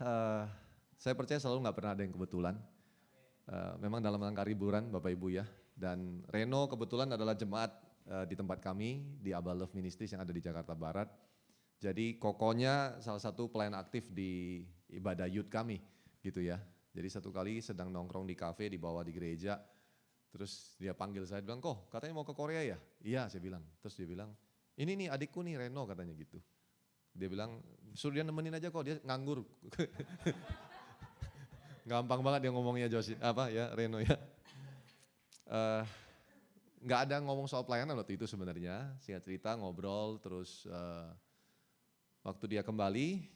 eh, saya percaya selalu nggak pernah ada yang kebetulan. Memang dalam rangka liburan Bapak Ibu ya. Dan Reno kebetulan adalah jemaat di tempat kami di Abba Love Ministries yang ada di Jakarta Barat. Jadi kokonya salah satu pelayan aktif di ibadah youth kami gitu ya. Jadi satu kali sedang nongkrong di kafe di bawah di gereja. Terus dia panggil saya bilang, "Kok katanya mau ke Korea ya?" "Iya," saya bilang. Terus dia bilang, "Ini nih adikku nih Reno," katanya gitu. Dia bilang, "Suruh dia nemenin aja kok, dia nganggur." Gampang banget dia ngomongnya Reno ya. Eh, nggak ada ngomong soal pelayanan waktu itu sebenarnya. Singkat cerita ngobrol terus waktu dia kembali,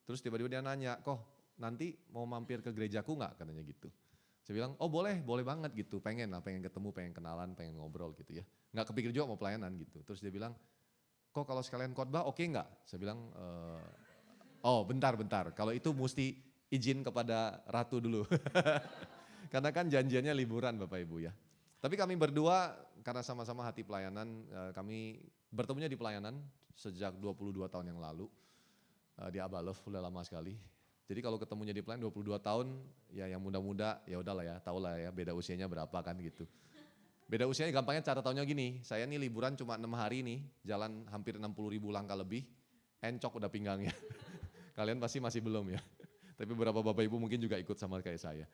terus tiba-tiba dia nanya, "Kok nanti mau mampir ke gerejaku nggak?" katanya gitu. Saya bilang, "Oh boleh banget gitu, pengen ketemu, pengen kenalan, pengen ngobrol gitu ya. Nggak kepikir juga mau pelayanan gitu." Terus dia bilang, "Kok kalau sekalian khotbah oke nggak?" Saya bilang, "Oh bentar, kalau itu mesti izin kepada Ratu dulu." Karena kan janjiannya liburan Bapak Ibu ya. Tapi kami berdua karena sama-sama hati pelayanan, kami bertemunya di pelayanan sejak 22 tahun yang lalu. Di Abba Love udah lama sekali. Jadi kalau ketemunya di pelayanan 22 tahun, ya yang muda-muda ya udahlah ya, tau lah ya beda usianya berapa kan gitu. Beda usianya gampangnya cara taunya gini, saya nih liburan cuma 6 hari nih, jalan hampir 60.000 langkah lebih, encok udah pinggangnya. Kalian pasti masih belum ya. Tapi beberapa Bapak Ibu mungkin juga ikut sama kayak saya.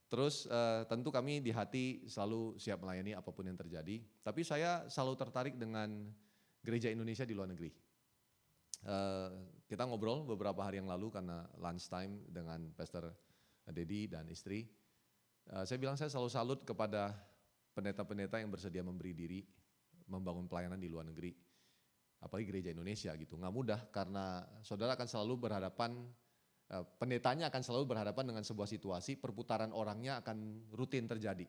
Terus tentu kami di hati selalu siap melayani apapun yang terjadi. Tapi saya selalu tertarik dengan gereja Indonesia di luar negeri. Kita ngobrol beberapa hari yang lalu karena lunch time dengan Pastor Dedi dan istri. Saya bilang saya selalu salut kepada pendeta-pendeta yang bersedia memberi diri, membangun pelayanan di luar negeri. Apalagi gereja Indonesia gitu, nggak mudah karena saudara akan selalu berhadapan, pendetanya akan selalu berhadapan dengan sebuah situasi, perputaran orangnya akan rutin terjadi.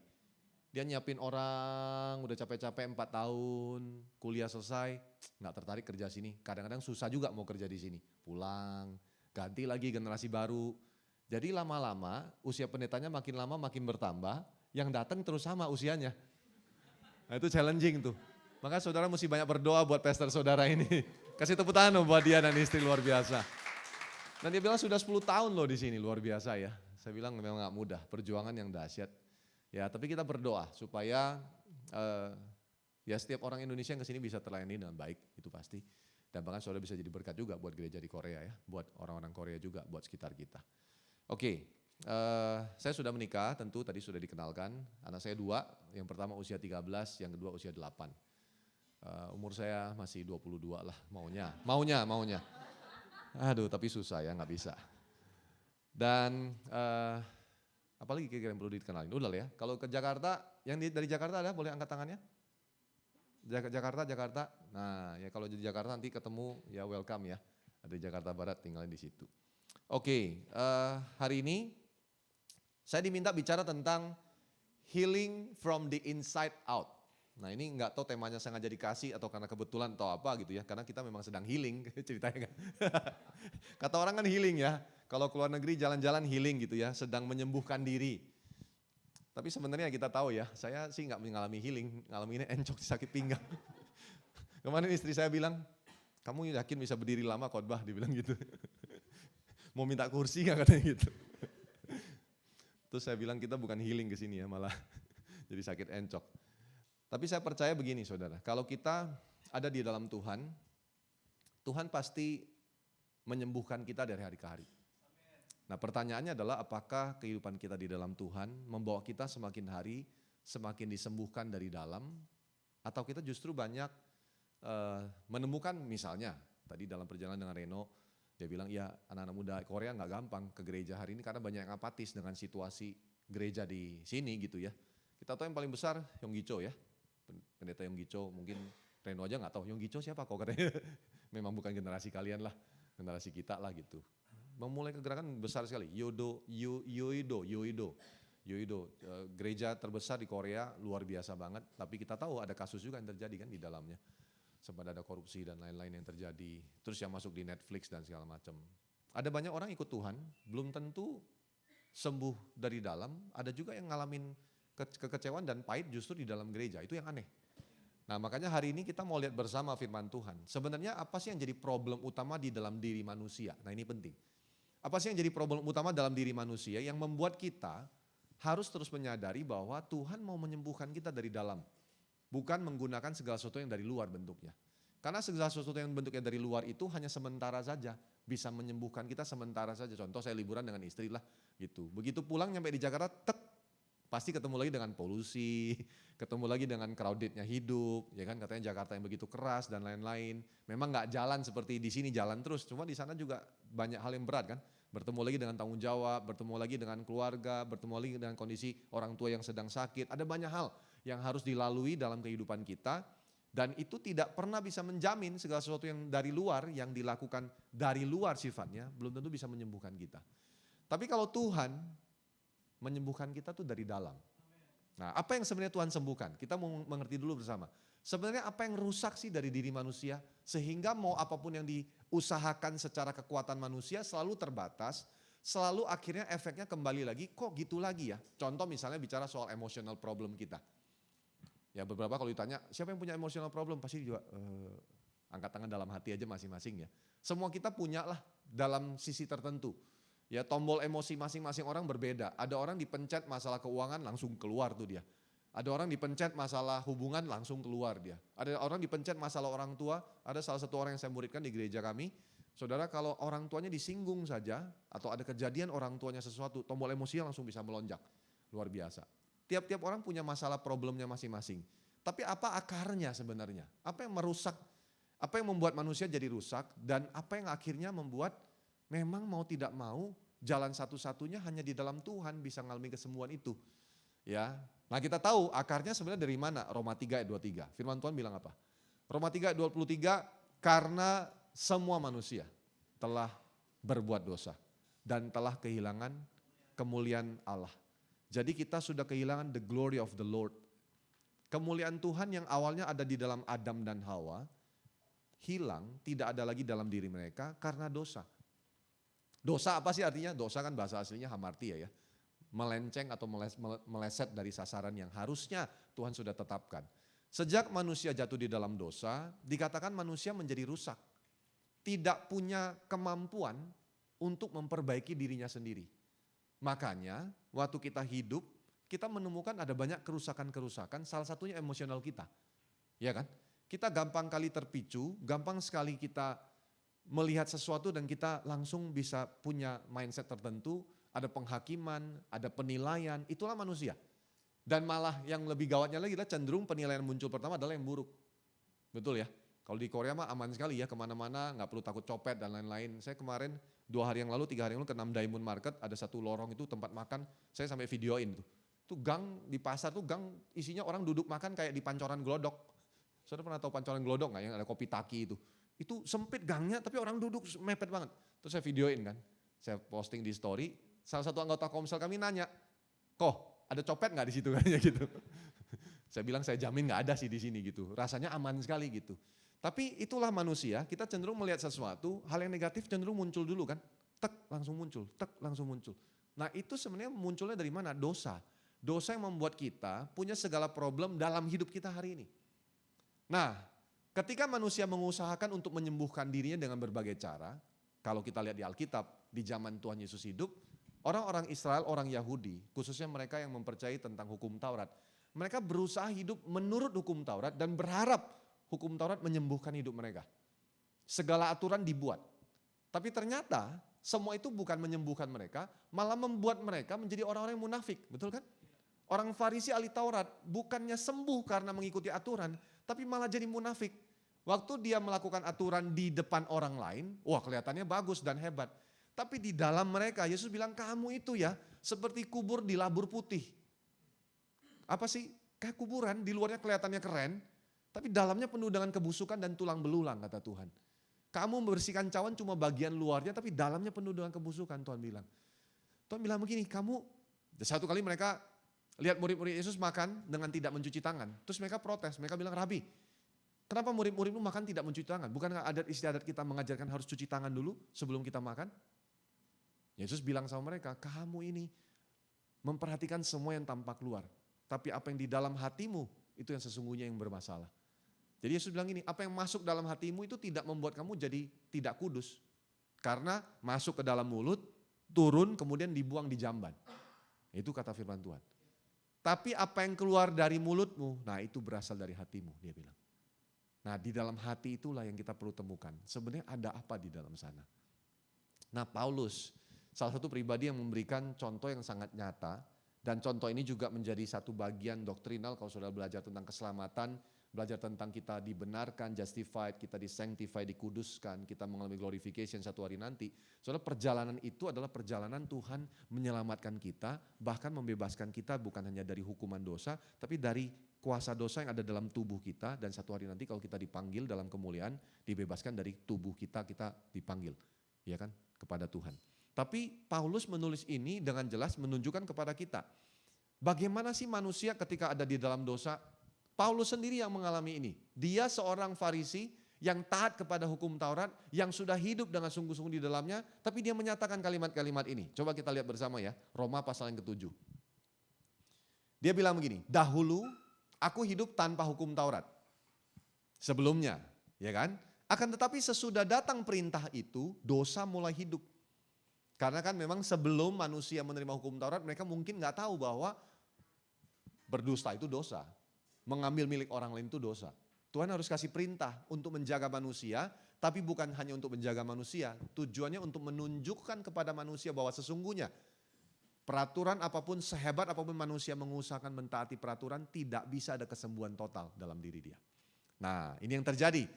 Dia nyiapin orang, udah capek-capek 4 tahun, kuliah selesai, nggak tertarik kerja sini. Kadang-kadang susah juga mau kerja di sini, pulang, ganti lagi generasi baru. Jadi lama-lama usia pendetanya makin lama makin bertambah, yang datang terus sama usianya. Nah itu challenging tuh. Maka saudara mesti banyak berdoa buat pastor saudara ini. Kasih tepuk tangan buat dia dan istri luar biasa. Dan dia bilang sudah 10 tahun loh di sini, luar biasa ya. Saya bilang memang gak mudah, perjuangan yang dahsyat. Ya tapi kita berdoa supaya ya setiap orang Indonesia yang kesini bisa terlayani dengan baik, itu pasti. Dan bahkan saudara bisa jadi berkat juga buat gereja di Korea ya, buat orang-orang Korea juga, buat sekitar kita. Oke, saya sudah menikah, tentu tadi sudah dikenalkan. Anak saya 2, yang pertama usia 13, yang kedua usia 8. Umur saya masih 22 lah maunya. Aduh tapi susah ya, nggak bisa. Dan apalagi kira-kira yang perlu dikenalin, udah lah ya. Kalau ke Jakarta, yang dari Jakarta ada boleh angkat tangannya? Jakarta. Nah ya kalau di Jakarta nanti ketemu ya welcome ya. Ada di Jakarta Barat, tinggalin di situ. Oke, hari ini saya diminta bicara tentang healing from the inside out. Nah ini nggak tahu temanya sengaja dikasih atau karena kebetulan atau apa gitu ya, karena kita memang sedang healing ceritanya kan. Kata orang kan healing ya, kalau keluar negeri jalan-jalan healing gitu ya, sedang menyembuhkan diri. Tapi sebenarnya kita tahu ya, saya sih nggak mengalami healing, ngalamin encok sakit pinggang. Kemarin istri saya bilang, "Kamu yakin bisa berdiri lama khotbah?" Dibilang gitu. Mau minta kursi nggak katanya gitu. Terus saya bilang kita bukan healing ke sini ya, malah jadi sakit encok. Tapi saya percaya begini saudara, kalau kita ada di dalam Tuhan, Tuhan pasti menyembuhkan kita dari hari ke hari. Nah pertanyaannya adalah apakah kehidupan kita di dalam Tuhan membawa kita semakin hari semakin disembuhkan dari dalam, atau kita justru banyak menemukan misalnya, tadi dalam perjalanan dengan Reno, dia bilang ya anak-anak muda Korea nggak gampang ke gereja hari ini karena banyak yang apatis dengan situasi gereja di sini gitu ya. Kita tahu yang paling besar Yonggi-cho ya. Pendeta Yonggi-cho, mungkin Reno aja nggak tahu Yonggi-cho siapa kok katanya. Memang bukan generasi kalian lah, generasi kita lah gitu. Memulai kegerakan besar sekali, Yoido, gereja terbesar di Korea, luar biasa banget. Tapi kita tahu ada kasus juga yang terjadi kan di dalamnya. Sempat ada korupsi dan lain-lain yang terjadi. Terus yang masuk di Netflix dan segala macam. Ada banyak orang ikut Tuhan, belum tentu sembuh dari dalam. Ada juga yang ngalamin kekecewaan dan pahit justru di dalam gereja, itu yang aneh. Nah makanya hari ini kita mau lihat bersama firman Tuhan. Sebenarnya apa sih yang jadi problem utama di dalam diri manusia? Nah ini penting. Apa sih yang jadi problem utama dalam diri manusia yang membuat kita harus terus menyadari bahwa Tuhan mau menyembuhkan kita dari dalam. Bukan menggunakan segala sesuatu yang dari luar bentuknya. Karena segala sesuatu yang bentuknya dari luar itu hanya sementara saja. Bisa menyembuhkan kita sementara saja. Contoh saya liburan dengan istri lah gitu. Begitu pulang nyampe di Jakarta, pasti ketemu lagi dengan polusi, ketemu lagi dengan crowdednya hidup, ya kan katanya Jakarta yang begitu keras dan lain-lain. Memang nggak jalan seperti di sini jalan terus, cuma di sana juga banyak hal yang berat kan. Bertemu lagi dengan tanggung jawab, bertemu lagi dengan keluarga, bertemu lagi dengan kondisi orang tua yang sedang sakit. Ada banyak hal yang harus dilalui dalam kehidupan kita dan itu tidak pernah bisa menjamin segala sesuatu yang dari luar, yang dilakukan dari luar sifatnya, belum tentu bisa menyembuhkan kita. Tapi kalau Tuhan menyembuhkan kita tuh dari dalam. Nah, apa yang sebenarnya Tuhan sembuhkan? Kita mau mengerti dulu bersama. Sebenarnya apa yang rusak sih dari diri manusia sehingga mau apapun yang diusahakan secara kekuatan manusia selalu terbatas, selalu akhirnya efeknya kembali lagi kok gitu lagi ya. Contoh misalnya bicara soal emotional problem kita. Ya beberapa kalau ditanya siapa yang punya emotional problem pasti juga angkat tangan dalam hati aja masing-masing ya. Semua kita punya lah dalam sisi tertentu. Ya tombol emosi masing-masing orang berbeda. Ada orang dipencet masalah keuangan langsung keluar tuh dia. Ada orang dipencet masalah hubungan langsung keluar dia. Ada orang dipencet masalah orang tua. Ada salah satu orang yang saya muridkan di gereja kami. Saudara kalau orang tuanya disinggung saja atau ada kejadian orang tuanya sesuatu, tombol emosinya langsung bisa melonjak. Luar biasa. Tiap-tiap orang punya masalah problemnya masing-masing. Tapi apa akarnya sebenarnya? Apa yang merusak? Apa yang membuat manusia jadi rusak? Dan apa yang akhirnya membuat memang mau tidak mau jalan satu-satunya hanya di dalam Tuhan bisa mengalami kesembuhan itu. Ya. Nah kita tahu akarnya sebenarnya dari mana? Roma 3 ayat 23. Firman Tuhan bilang apa? Roma 3 ayat 23, karena semua manusia telah berbuat dosa dan telah kehilangan kemuliaan Allah. Jadi kita sudah kehilangan the glory of the Lord. Kemuliaan Tuhan yang awalnya ada di dalam Adam dan Hawa, hilang, tidak ada lagi dalam diri mereka karena dosa. Dosa apa sih artinya? Dosa kan bahasa aslinya hamartia ya. Melenceng atau meleset dari sasaran yang harusnya Tuhan sudah tetapkan. Sejak manusia jatuh di dalam dosa, dikatakan manusia menjadi rusak. Tidak punya kemampuan untuk memperbaiki dirinya sendiri. Makanya waktu kita hidup, kita menemukan ada banyak kerusakan-kerusakan, salah satunya emosional kita. Ya kan? Kita gampang kali terpicu, gampang sekali kita melihat sesuatu dan kita langsung bisa punya mindset tertentu, ada penghakiman, ada penilaian, itulah manusia. Dan malah yang lebih gawatnya lagi adalah cenderung penilaian muncul pertama adalah yang buruk. Betul ya? Kalau di Korea mah aman sekali ya, kemana-mana gak perlu takut copet dan lain-lain. Saya kemarin 2 hari yang lalu, 3 hari yang lalu ke 6 Diamond Market, ada satu lorong itu tempat makan, saya sampai videoin tuh. Itu gang di pasar tuh gang isinya orang duduk makan kayak di pancoran glodok. Saudara pernah tahu pancoran glodok gak yang ada kopi taki itu? Itu sempit gangnya tapi orang duduk mepet banget. Terus saya videoin kan, saya posting di story, salah satu anggota Komsel kami nanya, kok ada copet gak di situ kayaknya gitu. Saya bilang saya jamin gak ada sih di sini gitu, rasanya aman sekali gitu. Tapi itulah manusia, kita cenderung melihat sesuatu, hal yang negatif cenderung muncul dulu kan, tek langsung muncul, tek langsung muncul. Nah itu sebenarnya munculnya dari mana? Dosa. Dosa yang membuat kita punya segala problem dalam hidup kita hari ini. Nah, ketika manusia mengusahakan untuk menyembuhkan dirinya dengan berbagai cara, kalau kita lihat di Alkitab, di zaman Tuhan Yesus hidup, orang-orang Israel, orang Yahudi, khususnya mereka yang mempercayai tentang hukum Taurat, mereka berusaha hidup menurut hukum Taurat dan berharap hukum Taurat menyembuhkan hidup mereka. Segala aturan dibuat. Tapi ternyata semua itu bukan menyembuhkan mereka, malah membuat mereka menjadi orang-orang yang munafik, betul kan? Orang Farisi ahli Taurat bukannya sembuh karena mengikuti aturan, tapi malah jadi munafik. Waktu dia melakukan aturan di depan orang lain, wah kelihatannya bagus dan hebat. Tapi di dalam mereka, Yesus bilang kamu itu ya seperti kubur di labur putih. Apa sih? Kayak kuburan, di luarnya kelihatannya keren, tapi dalamnya penuh dengan kebusukan dan tulang belulang kata Tuhan. Kamu membersihkan cawan cuma bagian luarnya, tapi dalamnya penuh dengan kebusukan Tuhan bilang. Tuhan bilang begini, kamu, satu kali mereka lihat murid-murid Yesus makan dengan tidak mencuci tangan. Terus mereka protes, mereka bilang, Rabi, kenapa murid-muridmu makan tidak mencuci tangan? Bukankah adat istiadat kita mengajarkan harus cuci tangan dulu sebelum kita makan? Yesus bilang sama mereka, kamu ini memperhatikan semua yang tampak luar. Tapi apa yang di dalam hatimu, itu yang sesungguhnya yang bermasalah. Jadi Yesus bilang gini, apa yang masuk dalam hatimu itu tidak membuat kamu jadi tidak kudus. Karena masuk ke dalam mulut, turun kemudian dibuang di jamban. Itu kata firman Tuhan. Tapi apa yang keluar dari mulutmu, nah itu berasal dari hatimu, dia bilang. Nah di dalam hati itulah yang kita perlu temukan. Sebenarnya ada apa di dalam sana. Nah Paulus, salah satu pribadi yang memberikan contoh yang sangat nyata. Dan contoh ini juga menjadi satu bagian doktrinal kalau saudara belajar tentang keselamatan. Belajar tentang kita dibenarkan, justified, kita disanctify, dikuduskan, kita mengalami glorification satu hari nanti. Soalnya perjalanan itu adalah perjalanan Tuhan menyelamatkan kita, bahkan membebaskan kita bukan hanya dari hukuman dosa, tapi dari kuasa dosa yang ada dalam tubuh kita. Dan satu hari nanti kalau kita dipanggil dalam kemuliaan, dibebaskan dari tubuh kita, kita dipanggil, ya kan, kepada Tuhan. Tapi Paulus menulis ini dengan jelas menunjukkan kepada kita, bagaimana sih manusia ketika ada di dalam dosa. Paulus sendiri yang mengalami ini. Dia seorang Farisi yang taat kepada hukum Taurat, yang sudah hidup dengan sungguh-sungguh di dalamnya, tapi dia menyatakan kalimat-kalimat ini. Coba kita lihat bersama ya, Roma pasal yang ke-7. Dia bilang begini, dahulu aku hidup tanpa hukum Taurat. Sebelumnya, ya kan? Akan tetapi sesudah datang perintah itu, dosa mulai hidup. Karena kan memang sebelum manusia menerima hukum Taurat, mereka mungkin gak tahu bahwa berdusta itu dosa. Mengambil milik orang lain itu dosa. Tuhan harus kasih perintah untuk menjaga manusia, tapi bukan hanya untuk menjaga manusia. Tujuannya untuk menunjukkan kepada manusia bahwa sesungguhnya peraturan apapun, sehebat apapun manusia mengusahakan mentaati peraturan, tidak bisa ada kesembuhan total dalam diri dia. Nah ini yang terjadi.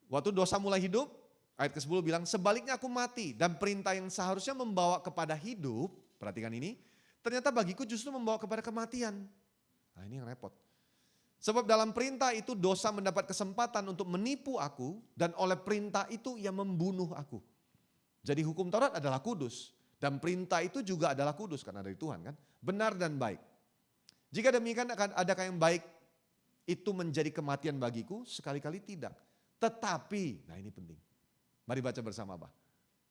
Waktu dosa mulai hidup, ayat ke-10 bilang, sebaliknya aku mati dan perintah yang seharusnya membawa kepada hidup, perhatikan ini, ternyata bagiku justru membawa kepada kematian. Nah ini yang repot. Sebab dalam perintah itu dosa mendapat kesempatan untuk menipu aku dan oleh perintah itu ia membunuh aku. Jadi hukum Taurat adalah kudus dan perintah itu juga adalah kudus karena dari Tuhan kan. Benar dan baik. Jika demikian akan adakah yang baik itu menjadi kematian bagiku? Sekali-kali tidak. Tetapi, nah ini penting. Mari baca bersama apa?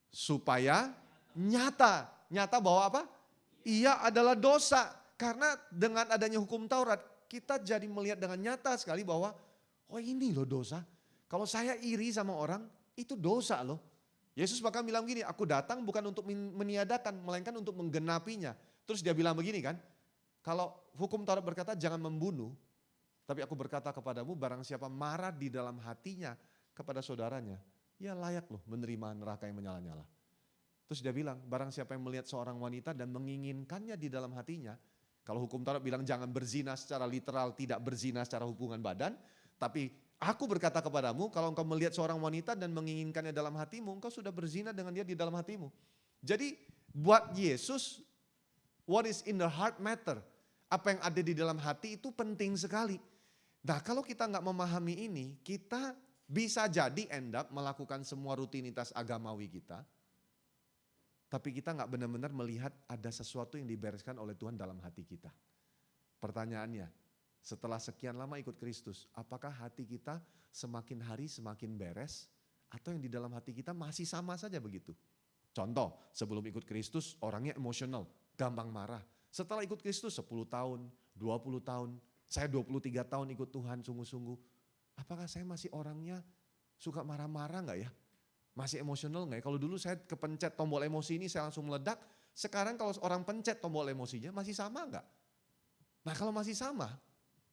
Supaya nyata bahwa apa? Ia adalah dosa. Karena dengan adanya hukum Taurat, kita jadi melihat dengan nyata sekali bahwa, oh ini loh dosa. Kalau saya iri sama orang, itu dosa loh. Yesus bahkan bilang gini, aku datang bukan untuk meniadakan, melainkan untuk menggenapinya. Terus dia bilang begini kan, kalau hukum Taurat berkata jangan membunuh, tapi aku berkata kepadamu barang siapa marah di dalam hatinya kepada saudaranya, ya layak loh menerima neraka yang menyala-nyala. Terus dia bilang, barang siapa yang melihat seorang wanita dan menginginkannya di dalam hatinya, kalau hukum Taurat bilang jangan berzina secara literal, tidak berzina secara hubungan badan. Tapi aku berkata kepadamu, kalau engkau melihat seorang wanita dan menginginkannya dalam hatimu, engkau sudah berzina dengan dia di dalam hatimu. Jadi buat Yesus, what is in the heart matter. Apa yang ada di dalam hati itu penting sekali. Nah kalau kita nggak memahami ini, kita bisa jadi end up melakukan semua rutinitas agamawi kita. Tapi kita gak benar-benar melihat ada sesuatu yang dibereskan oleh Tuhan dalam hati kita. Pertanyaannya, setelah sekian lama ikut Kristus, apakah hati kita semakin hari semakin beres? Atau yang di dalam hati kita masih sama saja begitu? Contoh, sebelum ikut Kristus orangnya emosional, gampang marah. Setelah ikut Kristus 10 tahun, 20 tahun, saya 23 tahun ikut Tuhan sungguh-sungguh. Apakah saya masih orangnya suka marah-marah gak ya? Masih emosional nggak ya? Kalau dulu saya kepencet tombol emosi ini saya langsung meledak. Sekarang kalau orang pencet tombol emosinya masih sama nggak? Nah kalau masih sama,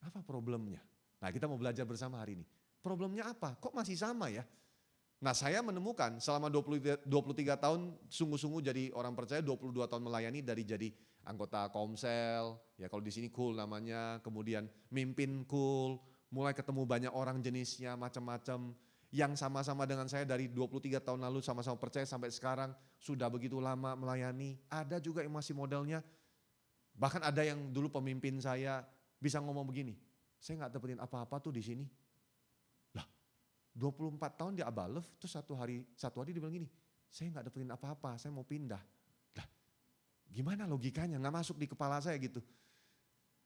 apa problemnya? Nah kita mau belajar bersama hari ini. Problemnya apa? Kok masih sama ya? Nah saya menemukan selama 23 tahun sungguh-sungguh jadi orang percaya, 22 tahun melayani dari jadi anggota komsel, ya kalau di sini cool namanya, kemudian mimpin cool, mulai ketemu banyak orang jenisnya macam-macam. Yang sama-sama dengan saya dari 23 tahun lalu sama-sama percaya sampai sekarang sudah begitu lama melayani. Ada juga yang masih modelnya, bahkan ada yang dulu pemimpin saya bisa ngomong begini, saya gak dapetin apa-apa tuh di sini. Lah 24 tahun di Abalef, terus satu hari dia bilang gini, saya gak dapetin apa-apa, saya mau pindah. Lah gimana logikanya, gak masuk di kepala saya gitu.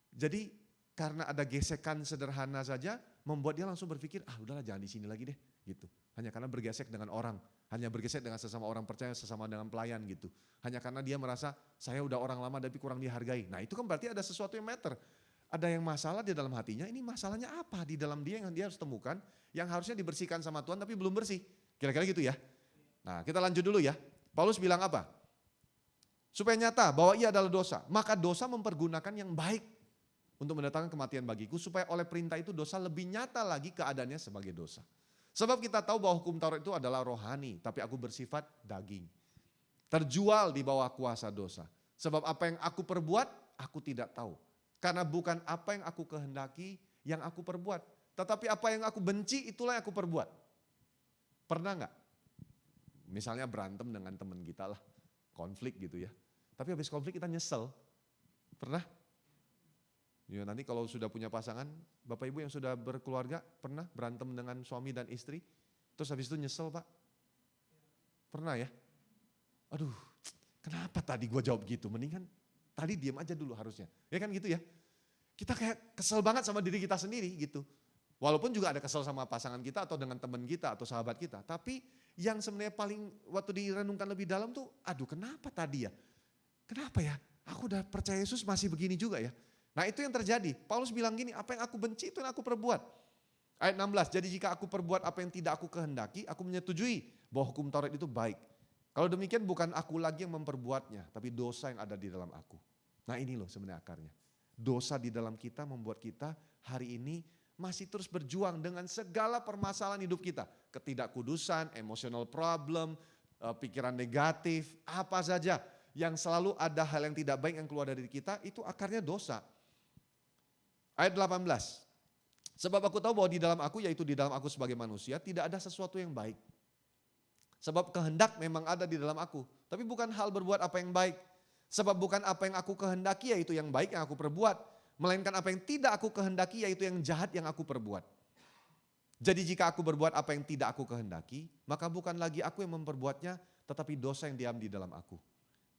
Jadi karena ada gesekan sederhana saja, membuat dia langsung berpikir, udahlah jangan di sini lagi deh, gitu. Hanya karena bergesek dengan orang, hanya bergesek dengan sesama orang percaya, sesama dengan pelayan gitu. Hanya karena dia merasa, saya udah orang lama tapi kurang dihargai. Nah itu kan berarti ada sesuatu yang matter. ada yang masalah di dalam hatinya, ini masalahnya apa di dalam dia yang dia harus temukan, yang harusnya dibersihkan sama Tuhan tapi belum bersih. Kira-kira gitu ya. Nah kita lanjut dulu ya. Paulus bilang apa? Supaya nyata bahwa ia adalah dosa, maka dosa mempergunakan yang baik untuk mendatangkan kematian bagiku, supaya oleh perintah itu dosa lebih nyata lagi keadaannya sebagai dosa. Sebab kita tahu bahwa hukum Taurat itu adalah rohani, tapi aku bersifat daging. Terjual di bawah kuasa dosa. Sebab apa yang aku perbuat, aku tidak tahu. Karena bukan apa yang aku kehendaki yang aku perbuat. Tetapi apa yang aku benci, itulah yang aku perbuat. Pernah gak? Misalnya berantem dengan teman kita lah, konflik gitu ya. Tapi habis konflik kita nyesel. Pernah? Ya, nanti kalau sudah punya pasangan, Bapak Ibu yang sudah berkeluarga, pernah berantem dengan suami dan istri, terus habis itu nyesel Pak? Pernah ya? Aduh, kenapa tadi gue jawab gitu? Mendingan tadi diam aja dulu harusnya. Ya kan gitu ya? Kita kayak kesel banget sama diri kita sendiri gitu. Walaupun juga ada kesel sama pasangan kita atau dengan teman kita atau sahabat kita. Tapi yang sebenarnya paling waktu direnungkan lebih dalam tuh, aduh kenapa tadi ya? Kenapa ya? Aku udah percaya Yesus masih begini juga ya? Nah itu yang terjadi. Paulus bilang gini, apa yang aku benci itu yang aku perbuat. Ayat 16, jadi jika aku perbuat apa yang tidak aku kehendaki, aku menyetujui bahwa hukum Taurat itu baik. Kalau demikian bukan aku lagi yang memperbuatnya, tapi dosa yang ada di dalam aku. Nah ini loh sebenarnya akarnya. Dosa di dalam kita membuat kita hari ini masih terus berjuang dengan segala permasalahan hidup kita. Ketidakkudusan, emotional problem, pikiran negatif, apa saja. Yang selalu ada hal yang tidak baik yang keluar dari kita, itu akarnya dosa. Ayat 18, sebab aku tahu bahwa di dalam aku, yaitu di dalam aku sebagai manusia, tidak ada sesuatu yang baik. Sebab kehendak memang ada di dalam aku, tapi bukan hal berbuat apa yang baik. Sebab bukan apa yang aku kehendaki yaitu yang baik yang aku perbuat, melainkan apa yang tidak aku kehendaki yaitu yang jahat yang aku perbuat. Jadi jika aku berbuat apa yang tidak aku kehendaki, maka bukan lagi aku yang memperbuatnya, tetapi dosa yang diam di dalam aku.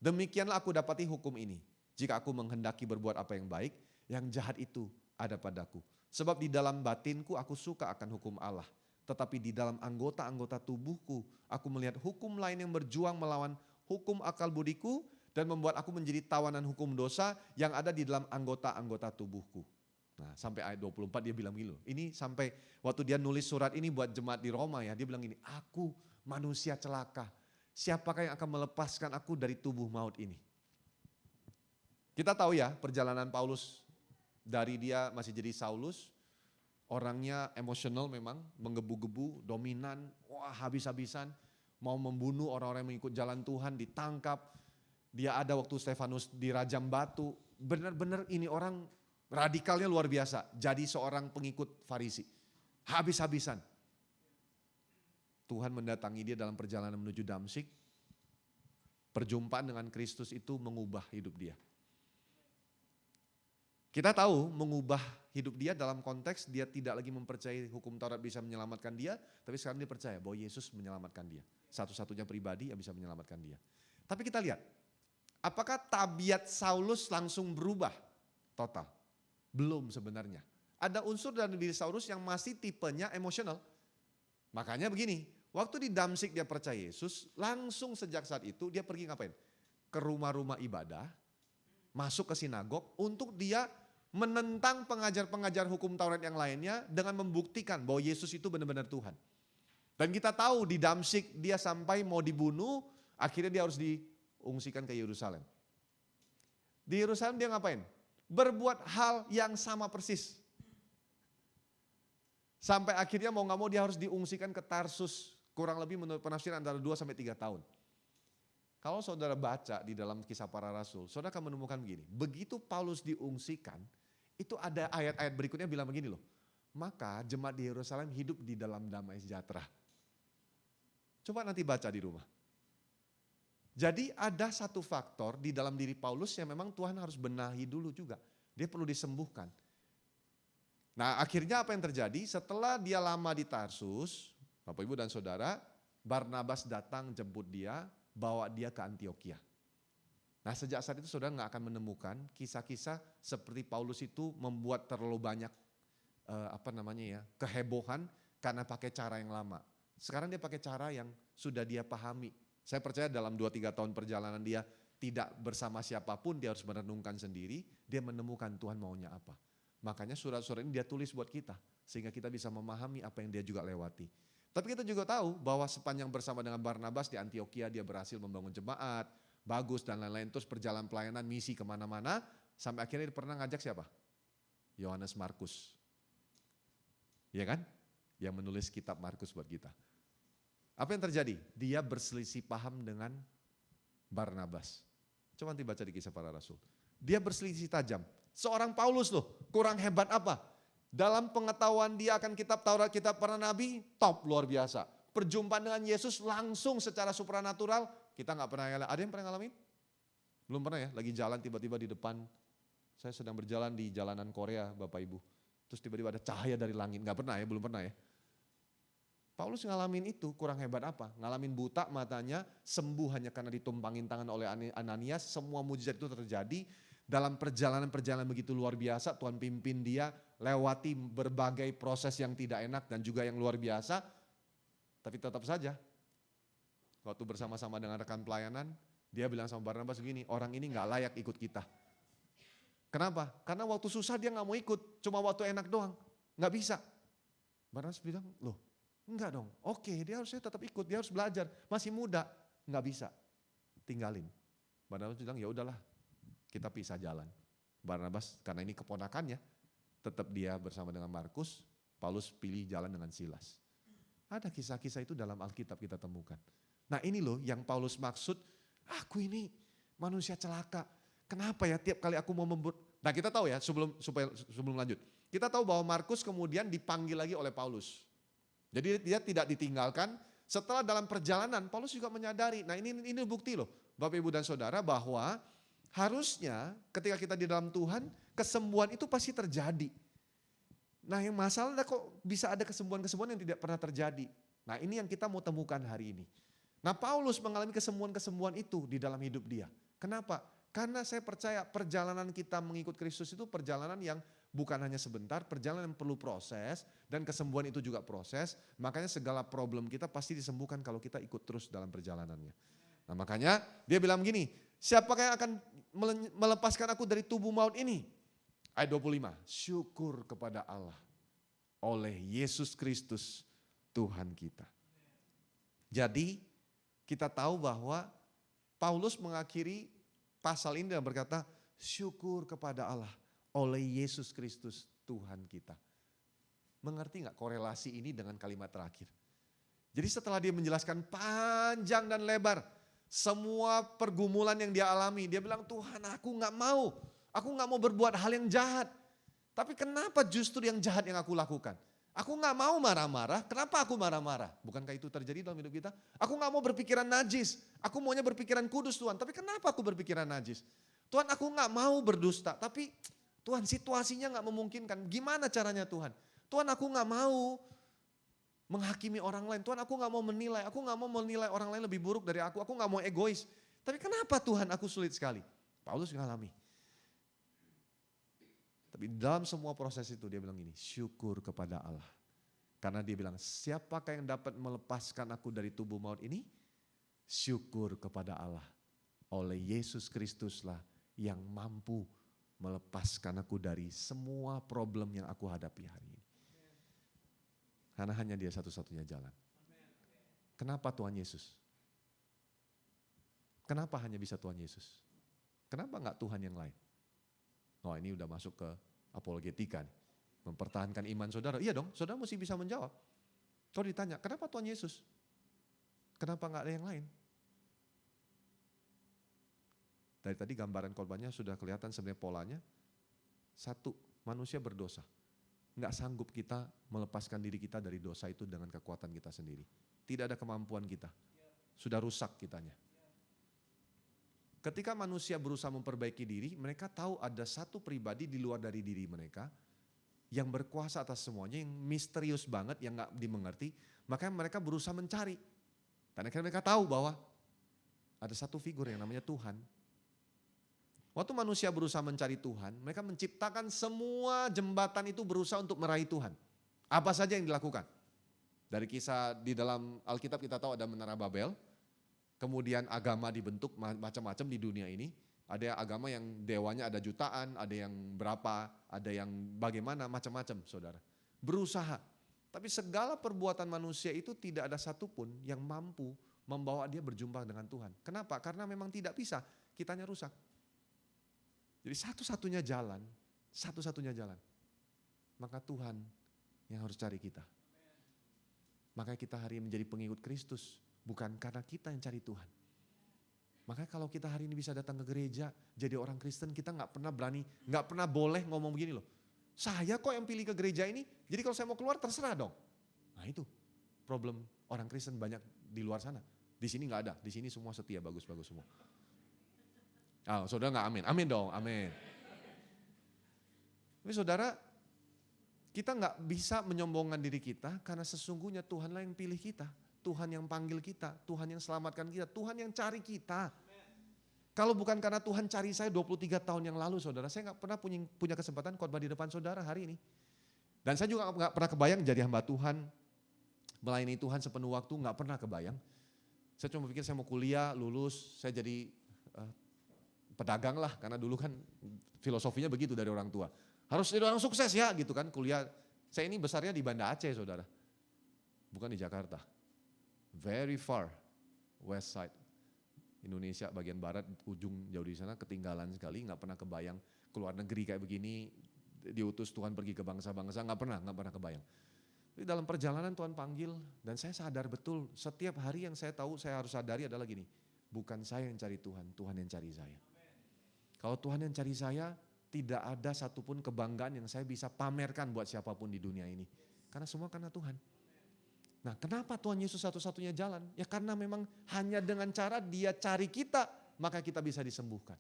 Demikianlah aku dapati hukum ini. Jika aku menghendaki berbuat apa yang baik, yang jahat itu ada padaku. Sebab di dalam batinku aku suka akan hukum Allah. Tetapi di dalam anggota-anggota tubuhku aku melihat hukum lain yang berjuang melawan hukum akal budiku dan membuat aku menjadi tawanan hukum dosa yang ada di dalam anggota-anggota tubuhku. Nah sampai ayat 24 dia bilang gini loh. Ini sampai waktu dia nulis surat ini buat jemaat di Roma ya. Dia bilang gini, aku manusia celaka. Siapakah yang akan melepaskan aku dari tubuh maut ini? Kita tahu ya perjalanan Paulus dari dia masih jadi Saulus, orangnya emosional memang, menggebu-gebu, dominan, wah habis-habisan, mau membunuh orang-orang yang mengikut jalan Tuhan, ditangkap. Dia ada waktu Stefanus dirajam batu, benar-benar ini orang radikalnya luar biasa, jadi seorang pengikut Farisi, habis-habisan. Tuhan mendatangi dia dalam perjalanan menuju Damsyik, perjumpaan dengan Kristus itu mengubah hidup dia. Kita tahu mengubah hidup dia dalam konteks dia tidak lagi mempercayai hukum Taurat bisa menyelamatkan dia, tapi sekarang dia percaya bahwa Yesus menyelamatkan dia. Satu-satunya pribadi yang bisa menyelamatkan dia. Tapi kita lihat, apakah tabiat Saulus langsung berubah total? Belum sebenarnya. Ada unsur dalam diri Saulus yang masih tipenya emosional. Makanya begini, waktu di Damsyik dia percaya Yesus, langsung sejak saat itu dia pergi ngapain? Ke rumah-rumah ibadah, masuk ke sinagog untuk dia menentang pengajar-pengajar hukum Taurat yang lainnya dengan membuktikan bahwa Yesus itu benar-benar Tuhan. Dan kita tahu di Damsyik dia sampai mau dibunuh, akhirnya dia harus diungsikan ke Yerusalem. Di Yerusalem dia ngapain? Berbuat hal yang sama persis. Sampai akhirnya mau gak mau dia harus diungsikan ke Tarsus, kurang lebih menurut penafsiran antara 2-3 tahun. Kalau saudara baca di dalam Kisah Para Rasul, saudara akan menemukan begini, begitu Paulus diungsikan, itu ada ayat-ayat berikutnya bilang begini loh, maka jemaat di Yerusalem hidup di dalam damai sejahtera. Coba nanti baca di rumah. Jadi ada satu faktor di dalam diri Paulus yang memang Tuhan harus benahi dulu juga. Dia perlu disembuhkan. Nah akhirnya apa yang terjadi? Setelah dia lama di Tarsus, Bapak Ibu dan Saudara, Barnabas datang jemput dia, bawa dia ke Antioquia. Nah sejak saat itu saudara gak akan menemukan kisah-kisah seperti Paulus itu membuat terlalu banyak kehebohan karena pakai cara yang lama. Sekarang dia pakai cara yang sudah dia pahami. Saya percaya dalam 2-3 tahun perjalanan dia tidak bersama siapapun, dia harus merenungkan sendiri, dia menemukan Tuhan maunya apa. Makanya surat-surat ini dia tulis buat kita. Sehingga kita bisa memahami apa yang dia juga lewati. Tapi kita juga tahu bahwa sepanjang bersama dengan Barnabas di Antioquia dia berhasil membangun jemaat, bagus dan lain-lain. Terus perjalanan pelayanan, misi kemana-mana. Sampai akhirnya dia pernah ngajak siapa? Yohanes Markus. Iya kan? Yang menulis kitab Markus buat kita. Apa yang terjadi? Dia berselisih paham dengan Barnabas. Coba nanti baca di Kisah Para Rasul. Dia berselisih tajam. Seorang Paulus loh, kurang hebat apa? Dalam pengetahuan dia akan kitab Taurat, kitab para nabi, top, luar biasa. Perjumpaan dengan Yesus langsung secara supranatural, kita gak pernah ngalamin. Ada yang pernah ngalamin? Belum pernah ya, lagi jalan tiba-tiba di depan. Saya sedang berjalan di jalanan Korea Bapak Ibu. Terus tiba-tiba ada cahaya dari langit, gak pernah ya, belum pernah ya. Paulus ngalamin itu, kurang hebat apa? Ngalamin buta matanya, sembuh hanya karena ditumpangin tangan oleh Ananias, semua mujizat itu terjadi. Dalam perjalanan-perjalanan begitu luar biasa, Tuhan pimpin dia lewati berbagai proses yang tidak enak dan juga yang luar biasa. Tapi tetap saja, waktu bersama-sama dengan rekan pelayanan, dia bilang sama Barnabas begini, orang ini gak layak ikut kita. Kenapa? Karena waktu susah dia gak mau ikut, cuma waktu enak doang, gak bisa. Barnabas bilang, loh enggak dong, oke dia harusnya tetap ikut, dia harus belajar, masih muda, nggak bisa, tinggalin. Barnabas bilang ya udahlah, kita pisah jalan. Barnabas karena ini keponakannya, tetap dia bersama dengan Markus, Paulus pilih jalan dengan Silas. Ada kisah-kisah itu dalam Alkitab kita temukan. Nah ini loh yang Paulus maksud, aku ini manusia celaka. Kenapa ya tiap kali aku mau Nah kita tahu ya sebelum lanjut, kita tahu bahwa Markus kemudian dipanggil lagi oleh Paulus. Jadi dia tidak ditinggalkan, setelah dalam perjalanan Paulus juga menyadari, nah ini bukti loh Bapak Ibu dan Saudara bahwa harusnya ketika kita di dalam Tuhan, kesembuhan itu pasti terjadi. Nah yang masalah kok bisa ada kesembuhan-kesembuhan yang tidak pernah terjadi. Nah ini yang kita mau temukan hari ini. Nah Paulus mengalami kesembuhan-kesembuhan itu di dalam hidup dia. Kenapa? Karena saya percaya perjalanan kita mengikut Kristus itu perjalanan yang bukan hanya sebentar, perjalanan yang perlu proses dan kesembuhan itu juga proses. Makanya segala problem kita pasti disembuhkan kalau kita ikut terus dalam perjalanannya. Nah makanya dia bilang gini, siapakah yang akan melepaskan aku dari tubuh maut ini? Ayat 25, syukur kepada Allah oleh Yesus Kristus Tuhan kita. Jadi kita tahu bahwa Paulus mengakhiri pasal ini dan berkata, syukur kepada Allah oleh Yesus Kristus Tuhan kita. Mengerti gak korelasi ini dengan kalimat terakhir? Jadi setelah dia menjelaskan panjang dan lebar, semua pergumulan yang dia alami, dia bilang Tuhan aku gak mau berbuat hal yang jahat. Tapi kenapa justru yang jahat yang aku lakukan? Aku gak mau marah-marah, kenapa aku marah-marah? Bukankah itu terjadi dalam hidup kita? Aku gak mau berpikiran najis, aku maunya berpikiran kudus Tuhan. Tapi kenapa aku berpikiran najis? Tuhan aku gak mau berdusta, tapi Tuhan situasinya gak memungkinkan. Gimana caranya Tuhan? Tuhan aku gak mau menghakimi orang lain. Tuhan aku gak mau menilai, aku gak mau menilai orang lain lebih buruk dari aku gak mau egois. Tapi kenapa Tuhan aku sulit sekali? Paulus mengalami. Tapi dalam semua proses itu dia bilang gini, syukur kepada Allah. Karena dia bilang, siapakah yang dapat melepaskan aku dari tubuh maut ini? Syukur kepada Allah. Oleh Yesus Kristuslah yang mampu melepaskan aku dari semua problem yang aku hadapi hari ini. Karena hanya dia satu-satunya jalan. Kenapa Tuhan Yesus? Kenapa hanya bisa Tuhan Yesus? Kenapa enggak Tuhan yang lain? Oh ini udah masuk ke apologetika nih. Mempertahankan iman saudara. Iya dong, saudara mesti bisa menjawab. Kalau ditanya, kenapa Tuhan Yesus? Kenapa enggak ada yang lain? Dari tadi gambaran korbannya sudah kelihatan sebenarnya polanya. Satu, manusia berdosa. Enggak sanggup kita melepaskan diri kita dari dosa itu dengan kekuatan kita sendiri. Tidak ada kemampuan kita. Sudah rusak kitanya. Ketika manusia berusaha memperbaiki diri, mereka tahu ada satu pribadi di luar dari diri mereka yang berkuasa atas semuanya, yang misterius banget, yang gak dimengerti. Makanya mereka berusaha mencari. Dan akhirnya mereka tahu bahwa ada satu figur yang namanya Tuhan. Waktu manusia berusaha mencari Tuhan, mereka menciptakan semua jembatan itu berusaha untuk meraih Tuhan. Apa saja yang dilakukan? Dari kisah di dalam Alkitab kita tahu ada Menara Babel. Kemudian agama dibentuk macam-macam di dunia ini. Ada agama yang dewanya ada jutaan, ada yang berapa, ada yang bagaimana, macam-macam saudara. Berusaha. Tapi segala perbuatan manusia itu tidak ada satupun yang mampu membawa dia berjumpa dengan Tuhan. Kenapa? Karena memang tidak bisa, kitanya rusak. Jadi satu-satunya jalan, maka Tuhan yang harus cari kita. Makanya kita hari ini menjadi pengikut Kristus, bukan karena kita yang cari Tuhan. Makanya kalau kita hari ini bisa datang ke gereja, jadi orang Kristen, kita gak pernah boleh ngomong begini loh. Saya kok yang pilih ke gereja ini, jadi kalau saya mau keluar terserah dong. Nah itu problem orang Kristen banyak di luar sana. Di sini gak ada, di sini semua setia, bagus-bagus semua. Saudara gak amin? Amin dong, amin. Tapi saudara, kita gak bisa menyombongkan diri kita karena sesungguhnya Tuhanlah yang pilih kita. Tuhan yang panggil kita, Tuhan yang selamatkan kita, Tuhan yang cari kita. Kalau bukan karena Tuhan cari saya 23 tahun yang lalu saudara, saya gak pernah punya kesempatan khotbah di depan saudara hari ini. Dan saya juga gak pernah kebayang jadi hamba Tuhan, melayani Tuhan sepenuh waktu, gak pernah kebayang. Saya cuma pikir saya mau kuliah, lulus, saya jadi pedagang lah, karena dulu kan filosofinya begitu dari orang tua. Harus jadi orang sukses ya gitu kan, kuliah. Saya ini besarnya di Banda Aceh saudara, bukan di Jakarta. Very far, west side. Indonesia bagian barat, ujung jauh di sana, ketinggalan sekali, gak pernah kebayang keluar negeri kayak begini, diutus Tuhan pergi ke bangsa-bangsa, gak pernah kebayang. Tapi dalam perjalanan Tuhan panggil, dan saya sadar betul, setiap hari yang saya tahu saya harus sadari adalah gini, bukan saya yang cari Tuhan, Tuhan yang cari saya. Kalau Tuhan yang cari saya, tidak ada satupun kebanggaan yang saya bisa pamerkan buat siapapun di dunia ini. Karena semua karena Tuhan. Nah, kenapa Tuhan Yesus satu-satunya jalan? Ya karena memang hanya dengan cara dia cari kita, maka kita bisa disembuhkan.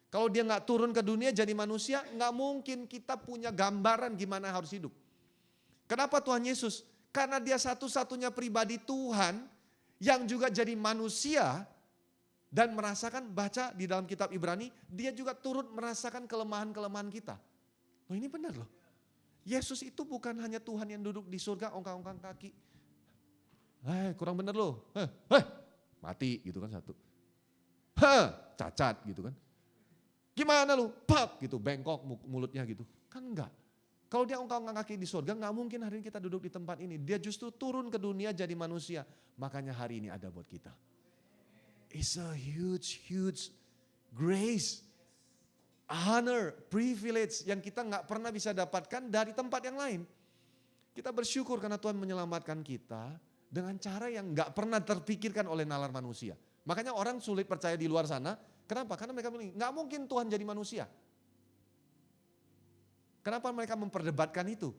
Kalau dia gak turun ke dunia jadi manusia, gak mungkin kita punya gambaran gimana harus hidup. Kenapa Tuhan Yesus? Karena dia satu-satunya pribadi Tuhan yang juga jadi manusia dan merasakan, baca di dalam kitab Ibrani, dia juga turut merasakan kelemahan-kelemahan kita. Loh ini benar loh. Yesus itu bukan hanya Tuhan yang duduk di surga ongkang-ongkang kaki. Kurang bener loh, mati gitu kan satu. Cacat gitu kan. Gimana lu? Pak gitu, bengkok mulutnya gitu. Kan enggak. Kalau dia ongkang-ongkang kaki di surga, enggak mungkin hari ini kita duduk di tempat ini. Dia justru turun ke dunia jadi manusia. Makanya hari ini ada buat kita. It's a huge grace, honor, privilege yang kita enggak pernah bisa dapatkan dari tempat yang lain. Kita bersyukur karena Tuhan menyelamatkan kita dengan cara yang gak pernah terpikirkan oleh nalar manusia. Makanya orang sulit percaya di luar sana. Kenapa? Karena mereka bilang, gak mungkin Tuhan jadi manusia. Kenapa mereka memperdebatkan itu?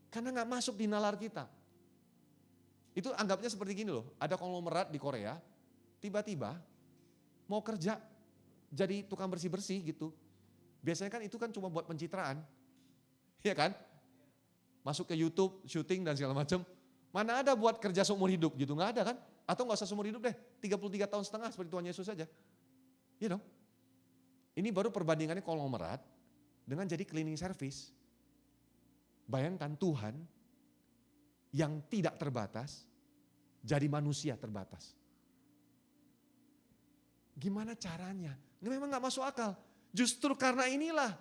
Karena gak masuk di nalar kita. Itu anggapnya seperti gini loh, ada konglomerat di Korea, tiba-tiba mau kerja jadi tukang bersih-bersih gitu. Biasanya kan itu kan cuma buat pencitraan. Iya kan? Masuk ke YouTube, syuting dan segala macam. Mana ada buat kerja seumur hidup gitu, gak ada kan? Atau gak usah seumur hidup deh, 33 tahun setengah seperti Tuhan Yesus saja. Iya dong. Ini baru perbandingannya konglomerat dengan jadi cleaning service. Bayangkan Tuhan yang tidak terbatas, jadi manusia terbatas. Gimana caranya? Memang gak masuk akal. Justru karena inilah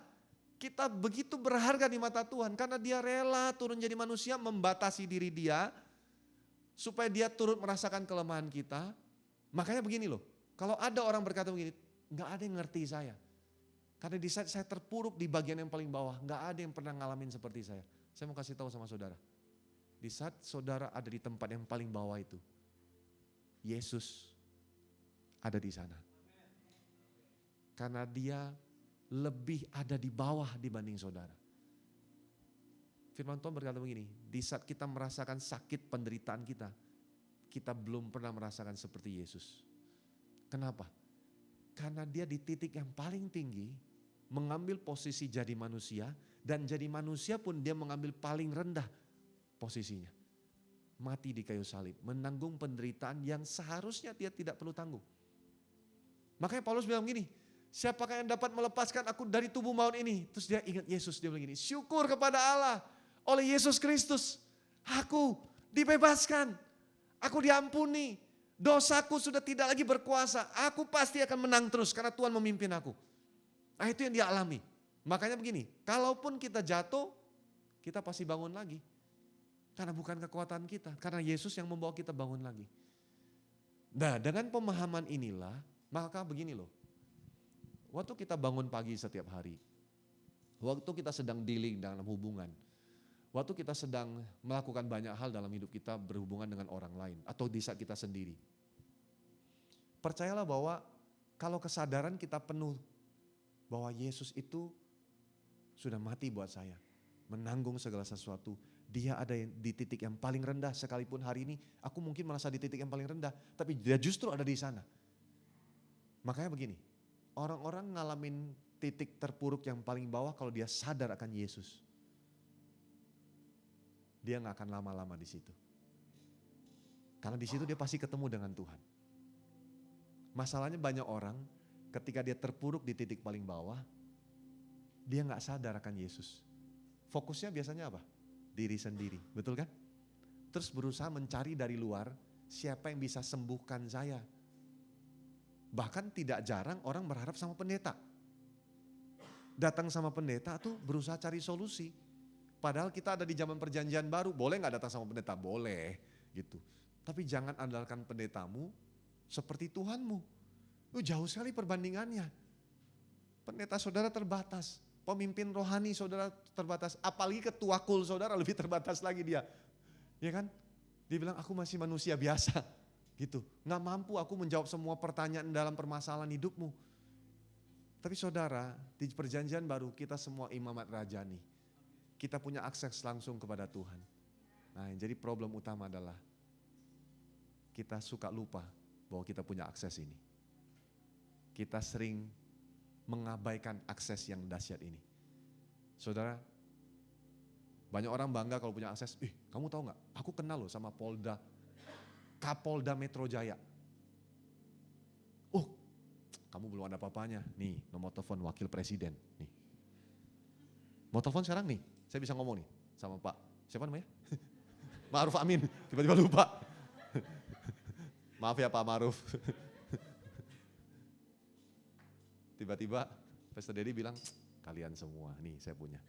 kita begitu berharga di mata Tuhan. Karena dia rela turun jadi manusia, membatasi diri dia, supaya dia turut merasakan kelemahan kita. Makanya begini loh, kalau ada orang berkata begini, gak ada yang ngerti saya. Karena di saat saya terpuruk di bagian yang paling bawah, gak ada yang pernah ngalamin seperti saya. Saya mau kasih tahu sama saudara, di saat saudara ada di tempat yang paling bawah itu, Yesus ada di sana. Karena dia lebih ada di bawah dibanding saudara. Firman Tuhan berkata begini, di saat kita merasakan sakit penderitaan kita, kita belum pernah merasakan seperti Yesus. Kenapa? Karena dia di titik yang paling tinggi, mengambil posisi jadi manusia, dan jadi manusia pun dia mengambil paling rendah posisinya. Mati di kayu salib, menanggung penderitaan yang seharusnya dia tidak perlu tanggung. Makanya Paulus bilang begini, siapakah yang dapat melepaskan aku dari tubuh maut ini? Terus dia ingat Yesus, dia bilang gini, syukur kepada Allah, oleh Yesus Kristus, aku dibebaskan, aku diampuni Dosaku sudah tidak lagi berkuasa. Aku pasti akan menang terus karena Tuhan memimpin aku. Nah itu yang dia alami. Makanya begini, kalaupun kita jatuh, kita pasti bangun lagi. Karena bukan kekuatan kita, karena Yesus yang membawa kita bangun lagi. Nah dengan pemahaman inilah, maka begini loh. Waktu kita bangun pagi setiap hari, waktu kita sedang dealing dalam hubungan, waktu kita sedang melakukan banyak hal dalam hidup kita berhubungan dengan orang lain atau di saat kita sendiri. Percayalah bahwa kalau kesadaran kita penuh bahwa Yesus itu sudah mati buat saya, menanggung segala sesuatu. Dia ada di titik yang paling rendah, sekalipun hari ini aku mungkin merasa di titik yang paling rendah, tapi dia justru ada di sana. Makanya begini, orang-orang ngalamin titik terpuruk yang paling bawah kalau dia sadar akan Yesus. Dia gak akan lama-lama di situ. Karena di situ dia pasti ketemu dengan Tuhan. Masalahnya banyak orang ketika dia terpuruk di titik paling bawah, dia gak sadar akan Yesus. Fokusnya biasanya apa? Diri sendiri, betul kan? Terus berusaha mencari dari luar siapa yang bisa sembuhkan saya. Bahkan tidak jarang orang berharap sama pendeta. Datang sama pendeta tuh berusaha cari solusi. Padahal kita ada di zaman perjanjian baru, boleh gak datang sama pendeta? Boleh gitu. Tapi jangan andalkan pendetamu seperti Tuhanmu. Jauh sekali perbandingannya. Pendeta saudara terbatas. Pemimpin rohani saudara terbatas, apalagi ketua kul saudara lebih terbatas lagi dia. Ya kan? Dia bilang aku masih manusia biasa gitu. Gak mampu aku menjawab semua pertanyaan dalam permasalahan hidupmu. Tapi saudara, di perjanjian baru kita semua imamat rajani. Kita punya akses langsung kepada Tuhan. Nah yang jadi problem utama adalah kita suka lupa bahwa kita punya akses ini. Kita sering mengabaikan akses yang dahsyat ini. Saudara, banyak orang bangga kalau punya akses. Kamu tahu gak? Aku kenal loh sama Kapolda Metro Jaya. Kamu belum ada apa-apanya. Nih, nomor telepon wakil presiden. Nih. Mau telepon sekarang nih? Saya bisa ngomong nih sama Pak. Siapa namanya? Ma'ruf Amin. Tiba-tiba lupa. Maaf ya Pak Ma'ruf. Tiba-tiba Pastor Dedi bilang, kalian semua, nih saya punya.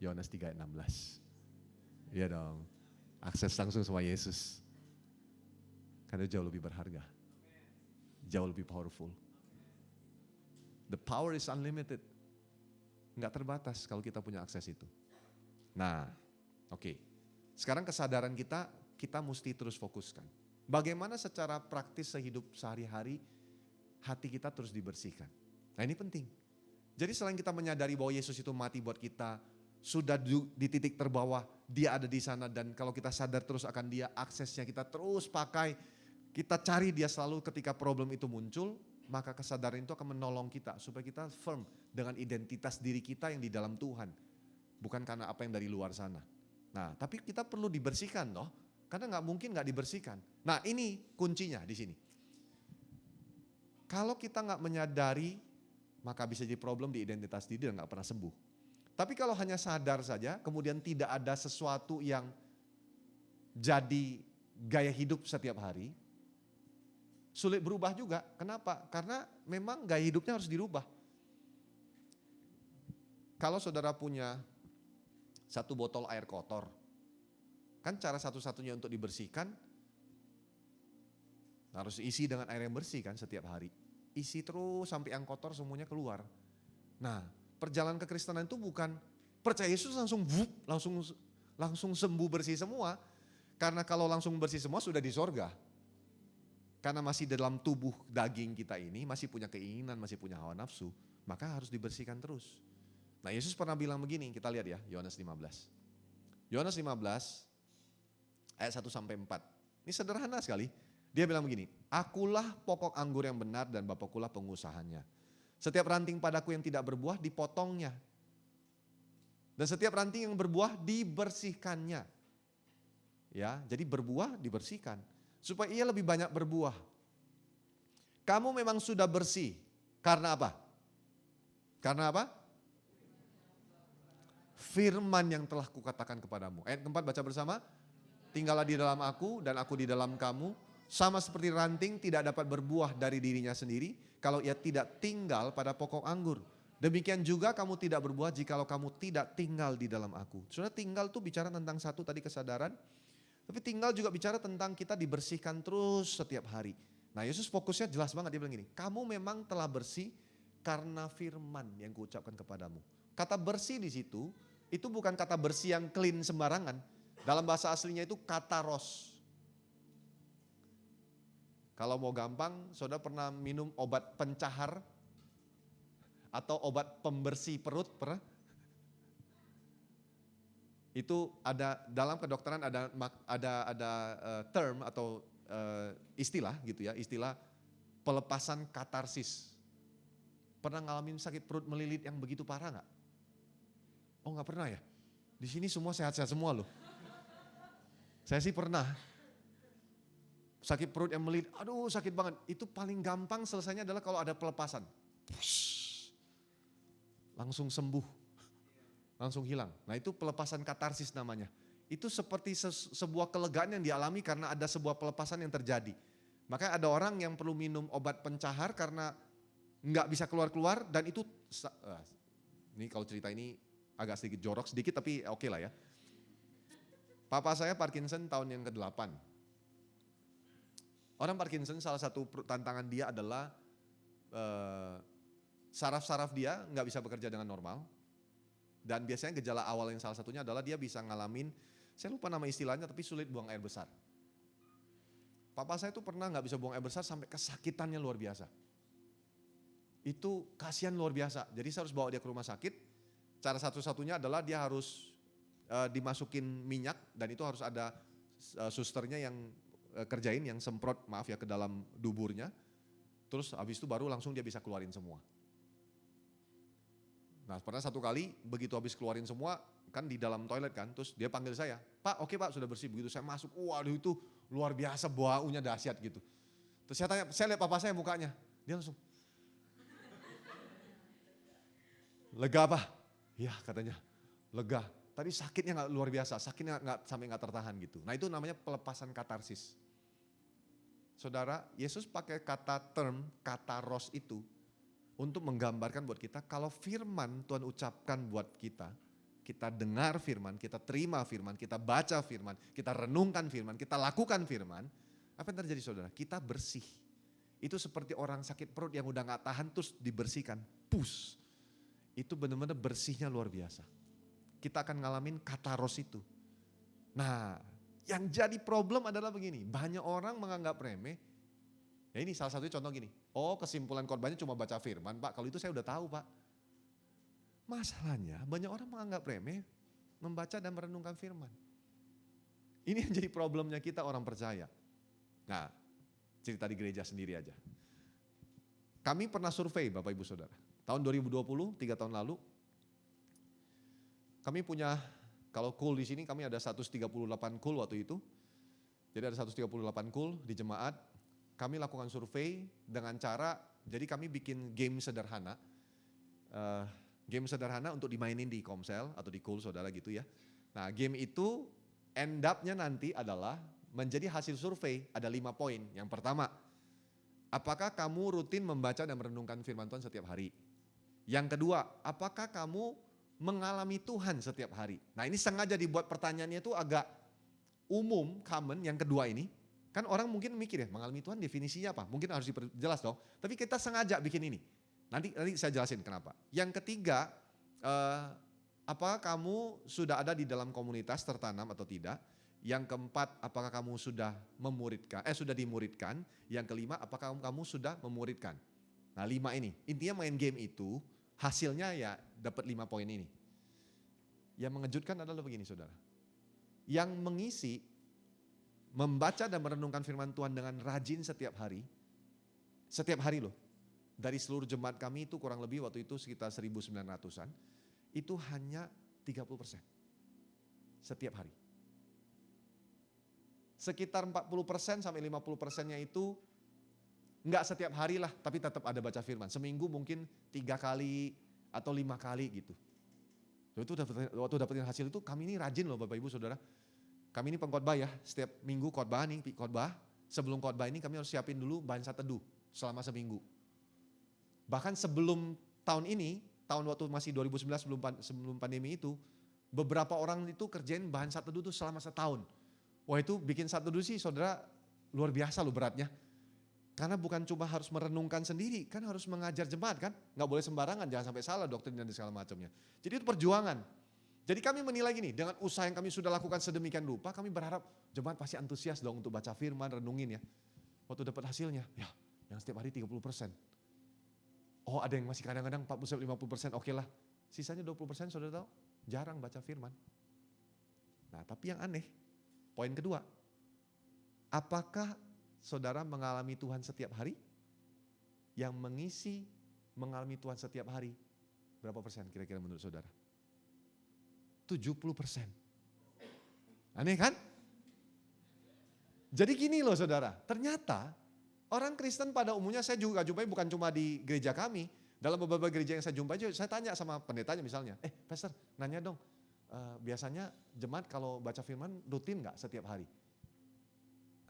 Yohanes 3 ayat 16. Iya dong, akses langsung sama Yesus. Karena jauh lebih berharga. Jauh lebih powerful. The power is unlimited. Enggak terbatas kalau kita punya akses itu. Nah, oke. Sekarang kesadaran kita mesti terus fokuskan. Bagaimana secara praktis sehidup sehari-hari, hati kita terus dibersihkan. Nah ini penting. Jadi selain kita menyadari bahwa Yesus itu mati buat kita, sudah di titik terbawah, dia ada di sana dan kalau kita sadar terus akan dia, aksesnya kita terus pakai, kita cari dia selalu ketika problem itu muncul, maka kesadaran itu akan menolong kita supaya kita firm dengan identitas diri kita yang di dalam Tuhan. Bukan karena apa yang dari luar sana. Nah tapi kita perlu dibersihkan loh, karena gak mungkin gak dibersihkan. Nah ini kuncinya di sini. Kalau kita gak menyadari, maka bisa jadi problem di identitas diri dan gak pernah sembuh. Tapi kalau hanya sadar saja, kemudian tidak ada sesuatu yang jadi gaya hidup setiap hari, sulit berubah juga. Kenapa? Karena memang gaya hidupnya harus dirubah. Kalau saudara punya satu botol air kotor, kan cara satu-satunya untuk dibersihkan, harus isi dengan air yang bersih kan setiap hari. Isi terus sampai yang kotor semuanya keluar. Nah perjalanan kekristenan itu bukan percaya Yesus langsung sembuh bersih semua. Karena kalau langsung bersih semua sudah di sorga. Karena masih dalam tubuh daging kita ini masih punya keinginan, masih punya hawa nafsu. Maka harus dibersihkan terus. Nah Yesus pernah bilang begini, kita lihat ya Yohanes 15. Yohanes 15 ayat 1-4. Ini sederhana sekali. Dia bilang begini, akulah pokok anggur yang benar dan Bapakulah pengusahanya. Setiap ranting padaku yang tidak berbuah dipotongnya. Dan setiap ranting yang berbuah dibersihkannya. Ya, jadi berbuah dibersihkan. Supaya ia lebih banyak berbuah. Kamu memang sudah bersih. Karena apa? Karena apa? Firman yang telah kukatakan kepadamu. Ayat keempat baca bersama. Tinggallah di dalam aku dan aku di dalam kamu. Sama seperti ranting tidak dapat berbuah dari dirinya sendiri kalau ia tidak tinggal pada pokok anggur. Demikian juga kamu tidak berbuah jikalau kamu tidak tinggal di dalam aku. Saudara, tinggal tuh bicara tentang satu tadi kesadaran, tapi tinggal juga bicara tentang kita dibersihkan terus setiap hari. Nah, Yesus fokusnya jelas banget, dia bilang gini, kamu memang telah bersih karena firman yang kuucapkan kepadamu. Kata bersih di situ, itu bukan kata bersih yang clean sembarangan. Dalam bahasa aslinya itu kataros. Kalau mau gampang, saudara pernah minum obat pencahar atau obat pembersih perut, pernah? Itu ada dalam kedokteran ada term atau istilah gitu ya, istilah pelepasan katarsis. Pernah ngalamin sakit perut melilit yang begitu parah nggak? Oh, nggak pernah ya? Di sini semua sehat-sehat semua loh. Saya sih pernah. Sakit perut yang melilit, aduh sakit banget. Itu paling gampang selesainya adalah kalau ada pelepasan. Langsung sembuh, langsung hilang. Nah, itu pelepasan katarsis namanya. Itu seperti sebuah kelegaan yang dialami karena ada sebuah pelepasan yang terjadi. Makanya ada orang yang perlu minum obat pencahar karena nggak bisa keluar-keluar, dan itu, ini kalau cerita ini agak sedikit jorok sedikit tapi oke lah ya. Papa saya Parkinson tahun yang ke-8. Orang Parkinson salah satu tantangan dia adalah saraf-saraf dia nggak bisa bekerja dengan normal. Dan biasanya gejala awal yang salah satunya adalah dia bisa ngalamin, saya lupa nama istilahnya tapi sulit buang air besar. Papa saya tuh pernah nggak bisa buang air besar sampai kesakitannya luar biasa. Itu kasihan luar biasa. Jadi saya harus bawa dia ke rumah sakit. Cara satu-satunya adalah dia harus dimasukin minyak dan itu harus ada susternya yang kerjain, yang semprot ke dalam duburnya. Terus habis itu baru langsung dia bisa keluarin semua. Nah, pernah satu kali begitu habis keluarin semua, kan di dalam toilet kan, terus dia panggil saya, Pak, oke Pak, sudah bersih. Begitu saya masuk, waduh itu luar biasa, baunya dahsyat gitu. Terus saya tanya, saya lihat papa saya mukanya, dia langsung, lega Pak? Ya katanya, lega. Tadi sakitnya nggak luar biasa, sakitnya sampai nggak tertahan gitu. Nah itu namanya pelepasan katarsis. Saudara, Yesus pakai kata ros itu untuk menggambarkan buat kita kalau firman Tuhan ucapkan buat kita, kita dengar firman, kita terima firman, kita baca firman, kita renungkan firman, kita lakukan firman, apa yang terjadi saudara? Kita bersih. Itu seperti orang sakit perut yang udah gak tahan terus dibersihkan, pus. Itu benar-benar bersihnya luar biasa. Kita akan ngalamin kataros itu. Nah, yang jadi problem adalah begini, banyak orang menganggap remeh. Ya ini salah satu contoh gini, oh kesimpulan khotbahnya cuma baca firman Pak, kalau itu saya udah tahu Pak. Masalahnya banyak orang menganggap remeh membaca dan merenungkan firman. Ini yang jadi problemnya kita orang percaya. Nah, cerita di gereja sendiri aja. Kami pernah survei Bapak Ibu Saudara, tahun 2020, 3 tahun lalu, kami punya, kalau cool di sini kami ada 138 cool waktu itu. Jadi ada 138 cool di jemaat. Kami lakukan survei dengan cara, jadi kami bikin game sederhana. Game sederhana untuk dimainin di Komsel atau di Cool saudara gitu ya. Nah game itu end up-nya nanti adalah menjadi hasil survei, ada 5 poin. Yang pertama, apakah kamu rutin membaca dan merenungkan firman Tuhan setiap hari? Yang kedua, apakah kamu mengalami Tuhan setiap hari? Nah ini sengaja dibuat pertanyaannya itu agak umum, common, yang kedua ini. Kan orang mungkin mikir ya, mengalami Tuhan definisinya apa? Mungkin harus diperjelas dong. Tapi kita sengaja bikin ini. Nanti saya jelasin kenapa. Yang ketiga, apakah kamu sudah ada di dalam komunitas tertanam atau tidak? Yang keempat, apakah kamu sudah sudah dimuridkan? Yang kelima, apakah kamu sudah memuridkan? Nah 5 ini, intinya main game itu hasilnya ya dapat 5 poin ini. Yang mengejutkan adalah begini saudara. Yang mengisi membaca dan merenungkan firman Tuhan dengan rajin setiap hari loh. Dari seluruh jemaat kami itu kurang lebih waktu itu sekitar 1.900-an, itu hanya 30% setiap hari. Sekitar 40% sampai 50%-nya itu enggak setiap hari lah, tapi tetap ada baca firman. Seminggu mungkin 3 kali atau 5 kali gitu. Itu waktu dapetin hasil itu kami ini rajin loh Bapak Ibu Saudara. Kami ini pengkhotbah ya, setiap minggu khotbah. sebelum khotbah ini kami harus siapin dulu bahasa teduh selama seminggu. Bahkan sebelum tahun ini, tahun waktu masih 2019 sebelum pandemi itu, beberapa orang itu kerjain bahan saat teduh itu selama setahun. Wah itu bikin saat teduh sih saudara luar biasa loh beratnya. Karena bukan cuma harus merenungkan sendiri, kan harus mengajar jemaat kan. Nggak boleh sembarangan, jangan sampai salah doktrin dan segala macamnya. Jadi itu perjuangan. Jadi kami menilai gini, dengan usaha yang kami sudah lakukan sedemikian rupa, kami berharap jemaat pasti antusias dong untuk baca firman, renungin ya. Waktu dapat hasilnya, ya yang setiap hari 30%. Oh ada yang masih kadang-kadang 40-50%, oke lah. Sisanya 20% saudara tahu, jarang baca firman. Nah tapi yang aneh, poin kedua, apakah saudara mengalami Tuhan setiap hari? Yang mengisi mengalami Tuhan setiap hari, berapa persen kira-kira menurut saudara? 70%. Aneh kan? Jadi gini loh saudara, ternyata orang Kristen pada umumnya saya juga jumpai bukan cuma di gereja kami. Dalam beberapa gereja yang saya jumpai, saya tanya sama pendetanya misalnya, pastor nanya dong, biasanya jemaat kalau baca firman rutin gak setiap hari?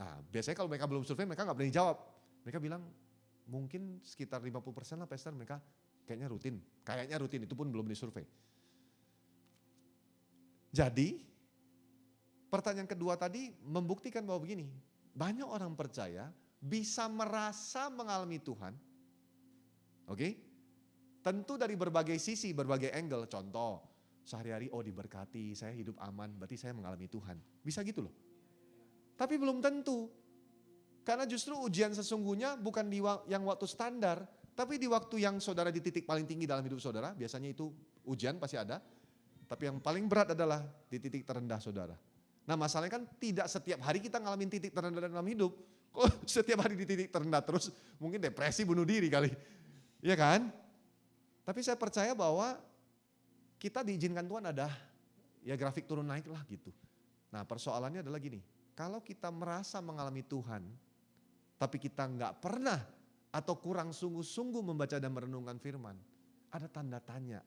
Nah biasanya kalau mereka belum survei mereka gak berani jawab. Mereka bilang mungkin sekitar 50% lah pastor mereka kayaknya rutin. Kayaknya rutin, itu pun belum disurvei. Jadi pertanyaan kedua tadi membuktikan bahwa begini, banyak orang percaya bisa merasa mengalami Tuhan, oke? Tentu dari berbagai sisi, berbagai angle. Contoh, sehari-hari diberkati, saya hidup aman, berarti saya mengalami Tuhan. Bisa gitu loh. Tapi belum tentu. Karena justru ujian sesungguhnya bukan di yang waktu standar, tapi di waktu yang saudara di titik paling tinggi dalam hidup saudara, biasanya itu ujian pasti ada. Tapi yang paling berat adalah di titik terendah saudara. Nah masalahnya kan tidak setiap hari kita ngalamin titik terendah dalam hidup. Kok setiap hari di titik terendah terus, mungkin depresi bunuh diri kali. Iya kan? Tapi saya percaya bahwa kita diizinkan Tuhan ada ya grafik turun naik lah gitu. Nah persoalannya adalah gini, kalau kita merasa mengalami Tuhan, tapi kita nggak pernah atau kurang sungguh-sungguh membaca dan merenungkan firman, ada tanda tanya.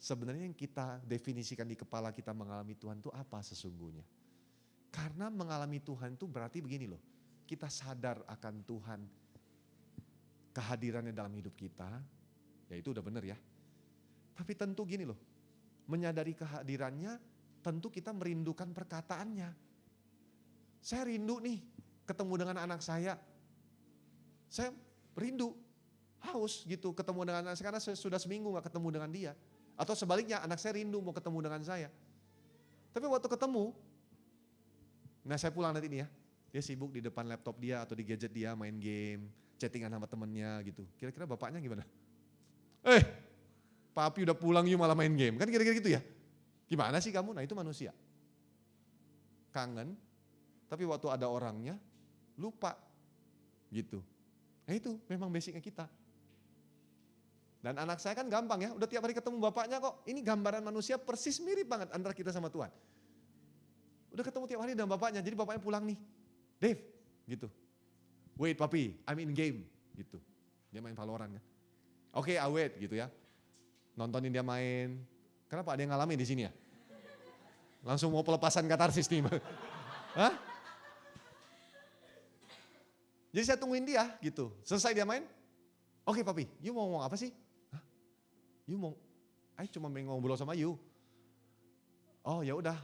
Sebenarnya yang kita definisikan di kepala kita mengalami Tuhan itu apa sesungguhnya? Karena mengalami Tuhan itu berarti begini loh, kita sadar akan Tuhan, kehadirannya dalam hidup kita, ya itu udah benar ya. Tapi tentu gini loh, menyadari kehadirannya tentu kita merindukan perkataannya. Saya rindu nih ketemu dengan anak saya rindu, haus gitu ketemu dengan anak saya karena saya sudah seminggu gak ketemu dengan dia. Atau sebaliknya anak saya rindu mau ketemu dengan saya. Tapi waktu ketemu, nah saya pulang nanti nih ya, dia sibuk di depan laptop dia atau di gadget dia main game, chattingan sama temennya gitu. Kira-kira bapaknya gimana? Papi udah pulang yuk malah main game, kan kira-kira gitu ya. Gimana sih kamu? Nah itu manusia. Kangen, tapi waktu ada orangnya lupa gitu. Nah itu memang basicnya kita. Dan anak saya kan gampang ya, udah tiap hari ketemu bapaknya kok. Ini gambaran manusia persis mirip banget antara kita sama Tuhan. Udah ketemu tiap hari dengan bapaknya, jadi bapaknya pulang nih. Dave, gitu. Wait papi, I'm in game, gitu. Dia main Valorant kan. Oke, I wait gitu ya. Nontonin dia main. Kenapa ada yang ngalamin di sini ya? Langsung mau pelepasan katarsis nih. Hah? Jadi saya tungguin dia gitu. Selesai dia main. Oke papi, you mau ngomong apa sih? You mau, cuma main ngobrol sama you. Oh ya udah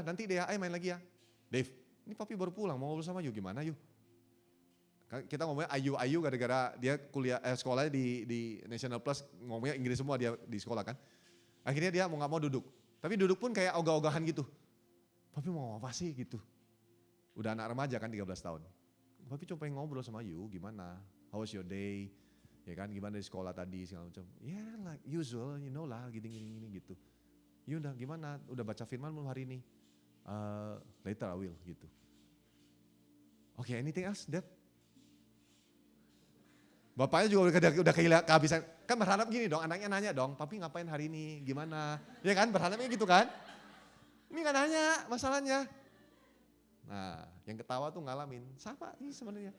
nanti deh ya, main lagi ya. Dave, ini papi baru pulang mau ngobrol sama you gimana you? Kita ngomongnya ayu gara-gara dia sekolahnya di National Plus ngomongnya Inggris semua dia di sekolah kan. Akhirnya dia mau gak mau duduk, tapi duduk pun kayak ogah-ogahan gitu. Papi mau ngomong apa sih gitu? Udah anak remaja kan 13 tahun. Papi cuma pengen ngobrol sama you gimana? How was your day? Ya kan gimana di sekolah tadi segala macam. Ya like usual, you know lah gini gitu. You udah gimana? Udah baca firman belum hari ini? Later I will gitu. Oke, anything else, Dad? Bapaknya juga udah kehabisan. Kan berharap gini dong, anaknya nanya dong, papi ngapain hari ini, gimana? Ya kan berharapnya gitu kan? Ini gak nanya masalahnya. Nah yang ketawa tuh ngalamin, sama ini sebenarnya.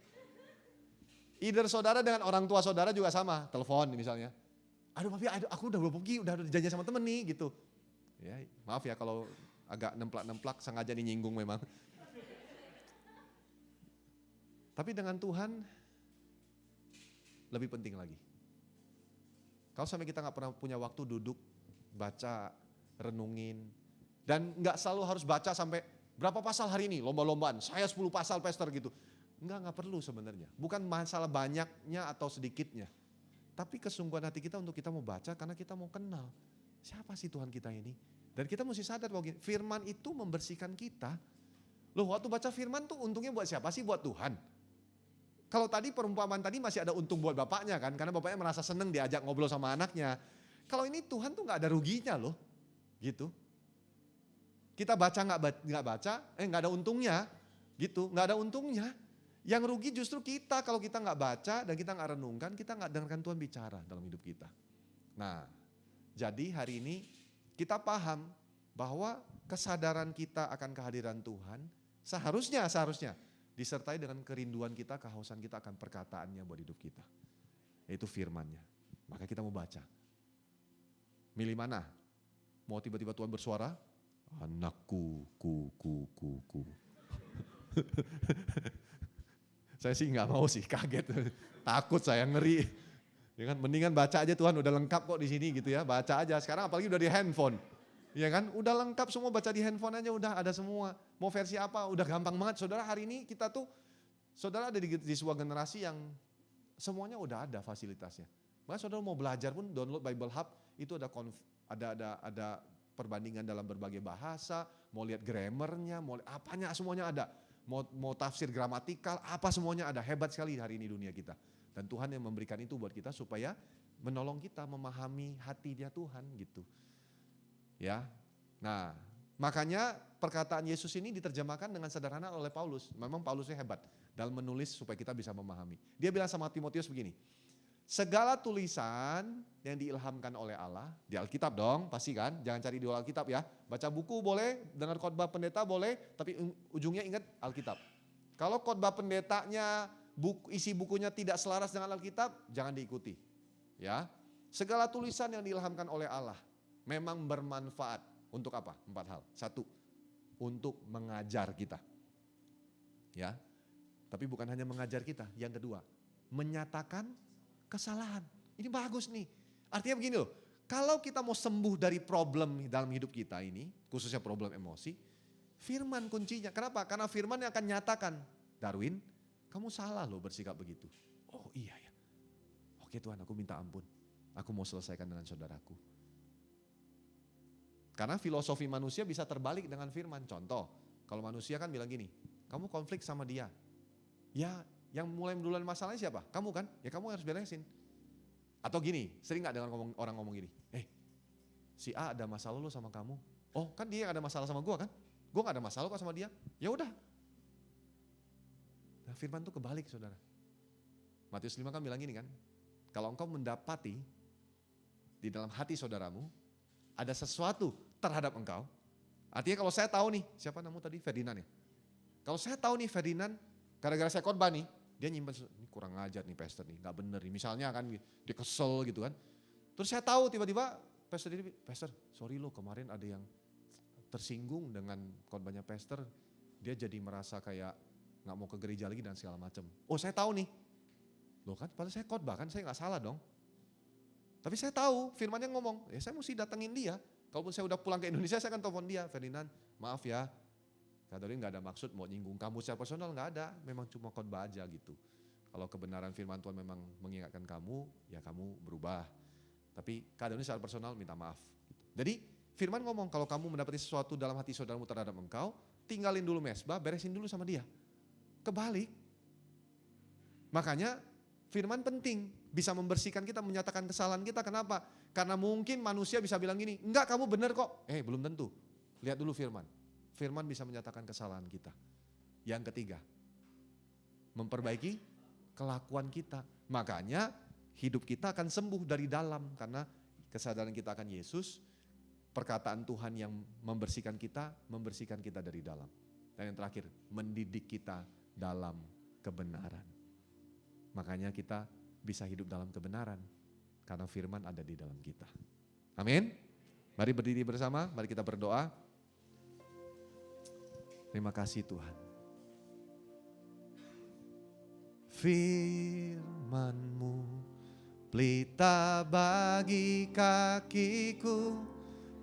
Either saudara dengan orang tua saudara juga sama, telepon misalnya. Aduh papi, aku udah pergi, udah janji sama temen nih gitu. Ya maaf ya kalau agak nemplak-nemplak sengaja nyinggung memang. Tapi dengan Tuhan lebih penting lagi. Kalau sampai kita gak pernah punya waktu duduk, baca, renungin, dan gak selalu harus baca sampai berapa pasal hari ini, lomba-lombaan, saya 10 pasal pastor gitu. Enggak perlu sebenarnya. Bukan masalah banyaknya atau sedikitnya. Tapi kesungguhan hati kita untuk kita mau baca karena kita mau kenal. Siapa sih Tuhan kita ini? Dan kita mesti sadar bahwa firman itu membersihkan kita. Loh, waktu baca firman tuh untungnya buat siapa sih? Buat Tuhan. Kalau tadi perumpamaan tadi masih ada untung buat bapaknya kan. Karena bapaknya merasa seneng diajak ngobrol sama anaknya. Kalau ini Tuhan tuh gak ada ruginya loh. Gitu. Kita baca nggak baca, nggak ada untungnya, gitu, nggak ada untungnya. Yang rugi justru kita kalau kita nggak baca dan kita nggak renungkan, kita nggak dengarkan Tuhan bicara dalam hidup kita. Nah, jadi hari ini kita paham bahwa kesadaran kita akan kehadiran Tuhan seharusnya disertai dengan kerinduan kita, kehausan kita akan perkataannya buat hidup kita, yaitu firman-Nya. Maka kita mau baca. Milih mana? Mau tiba-tiba Tuhan bersuara? Anakku, ku. Saya sih nggak mau sih, kaget, takut saya, ngeri. Ya kan, mendingan baca aja Tuhan, udah lengkap kok di sini gitu ya, baca aja. Sekarang apalagi udah di handphone, ya kan, udah lengkap semua, baca di handphone aja udah ada semua. Mau versi apa, udah gampang banget. Saudara, hari ini kita tuh, saudara ada di sebuah generasi yang semuanya udah ada fasilitasnya. Bahkan saudara mau belajar pun download Bible Hub, itu ada perbandingan dalam berbagai bahasa, mau lihat grammarnya, mau lihat apanya, semuanya ada. Mau tafsir gramatikal, apa semuanya ada. Hebat sekali hari ini dunia kita. Dan Tuhan yang memberikan itu buat kita supaya menolong kita memahami hatinya Tuhan gitu. Ya. Nah, makanya perkataan Yesus ini diterjemahkan dengan sederhana oleh Paulus. Memang Paulusnya hebat dalam menulis supaya kita bisa memahami. Dia bilang sama Timotius begini, segala tulisan yang diilhamkan oleh Allah, di Alkitab dong pasti kan, jangan cari di luar Alkitab ya. Baca buku boleh, dengar khotbah pendeta boleh, tapi ujungnya ingat Alkitab. Kalau khotbah pendetanya, isi bukunya tidak selaras dengan Alkitab, jangan diikuti. Ya, segala tulisan yang diilhamkan oleh Allah memang bermanfaat untuk apa? 4 hal. 1, untuk mengajar kita. Ya, tapi bukan hanya mengajar kita. Yang kedua, menyatakan kesalahan. Ini bagus nih. Artinya begini loh, kalau kita mau sembuh dari problem dalam hidup kita ini, khususnya problem emosi, firman kuncinya. Kenapa? Karena firman yang akan nyatakan, Darwin, kamu salah loh bersikap begitu. Oh iya ya. Oke Tuhan, aku minta ampun. Aku mau selesaikan dengan saudaraku. Karena filosofi manusia bisa terbalik dengan firman. Contoh, kalau manusia kan bilang gini, kamu konflik sama dia. Ya, yang mulai duluan masalahnya siapa? Kamu kan? Ya kamu harus beresin. Atau gini, sering gak dengar orang ngomong gini, si A ada masalah lo sama kamu. Oh kan dia ada masalah sama gue kan? Gue gak ada masalah kok sama dia. Ya udah. Nah firman tuh kebalik saudara. Matius 5 kan bilang gini kan, kalau engkau mendapati di dalam hati saudaramu ada sesuatu terhadap engkau. Artinya kalau saya tahu nih, siapa namamu tadi? Ferdinand ya. Kalau saya tahu nih Ferdinand, gara-gara saya khotbah nih, dia nyimpen, ini kurang ajar nih pastor nih, gak bener nih. Misalnya kan dia kesel gitu kan. Terus saya tahu tiba-tiba pastor sorry lo kemarin ada yang tersinggung dengan khotbahnya pastor. Dia jadi merasa kayak gak mau ke gereja lagi dan segala macam. Oh saya tahu nih. Loh kan padahal saya khotbah kan, saya gak salah dong. Tapi saya tahu firmannya ngomong, ya saya mesti datengin dia. Kalaupun saya udah pulang ke Indonesia saya akan telepon dia. Ferdinand maaf ya, Katolik gak ada maksud mau nyinggung kamu secara personal, gak ada. Memang cuma khotbah aja gitu. Kalau kebenaran firman Tuhan memang mengingatkan kamu, ya kamu berubah. Tapi keadaannya secara personal minta maaf. Jadi firman ngomong kalau kamu mendapati sesuatu dalam hati saudaramu terhadap engkau, tinggalin dulu mesbah, beresin dulu sama dia. Kebalik. Makanya firman penting, bisa membersihkan kita, menyatakan kesalahan kita. Kenapa? Karena mungkin manusia bisa bilang gini, enggak kamu benar kok. Belum tentu. Lihat dulu firman. Firman bisa menyatakan kesalahan kita. Yang ketiga, memperbaiki kelakuan kita. Makanya hidup kita akan sembuh dari dalam. Karena kesadaran kita akan Yesus, perkataan Tuhan yang membersihkan kita dari dalam. Dan yang terakhir, mendidik kita dalam kebenaran. Makanya kita bisa hidup dalam kebenaran. Karena firman ada di dalam kita. Amin. Mari berdiri bersama, mari kita berdoa. Terima kasih Tuhan. Firman-Mu pelita bagi kakiku,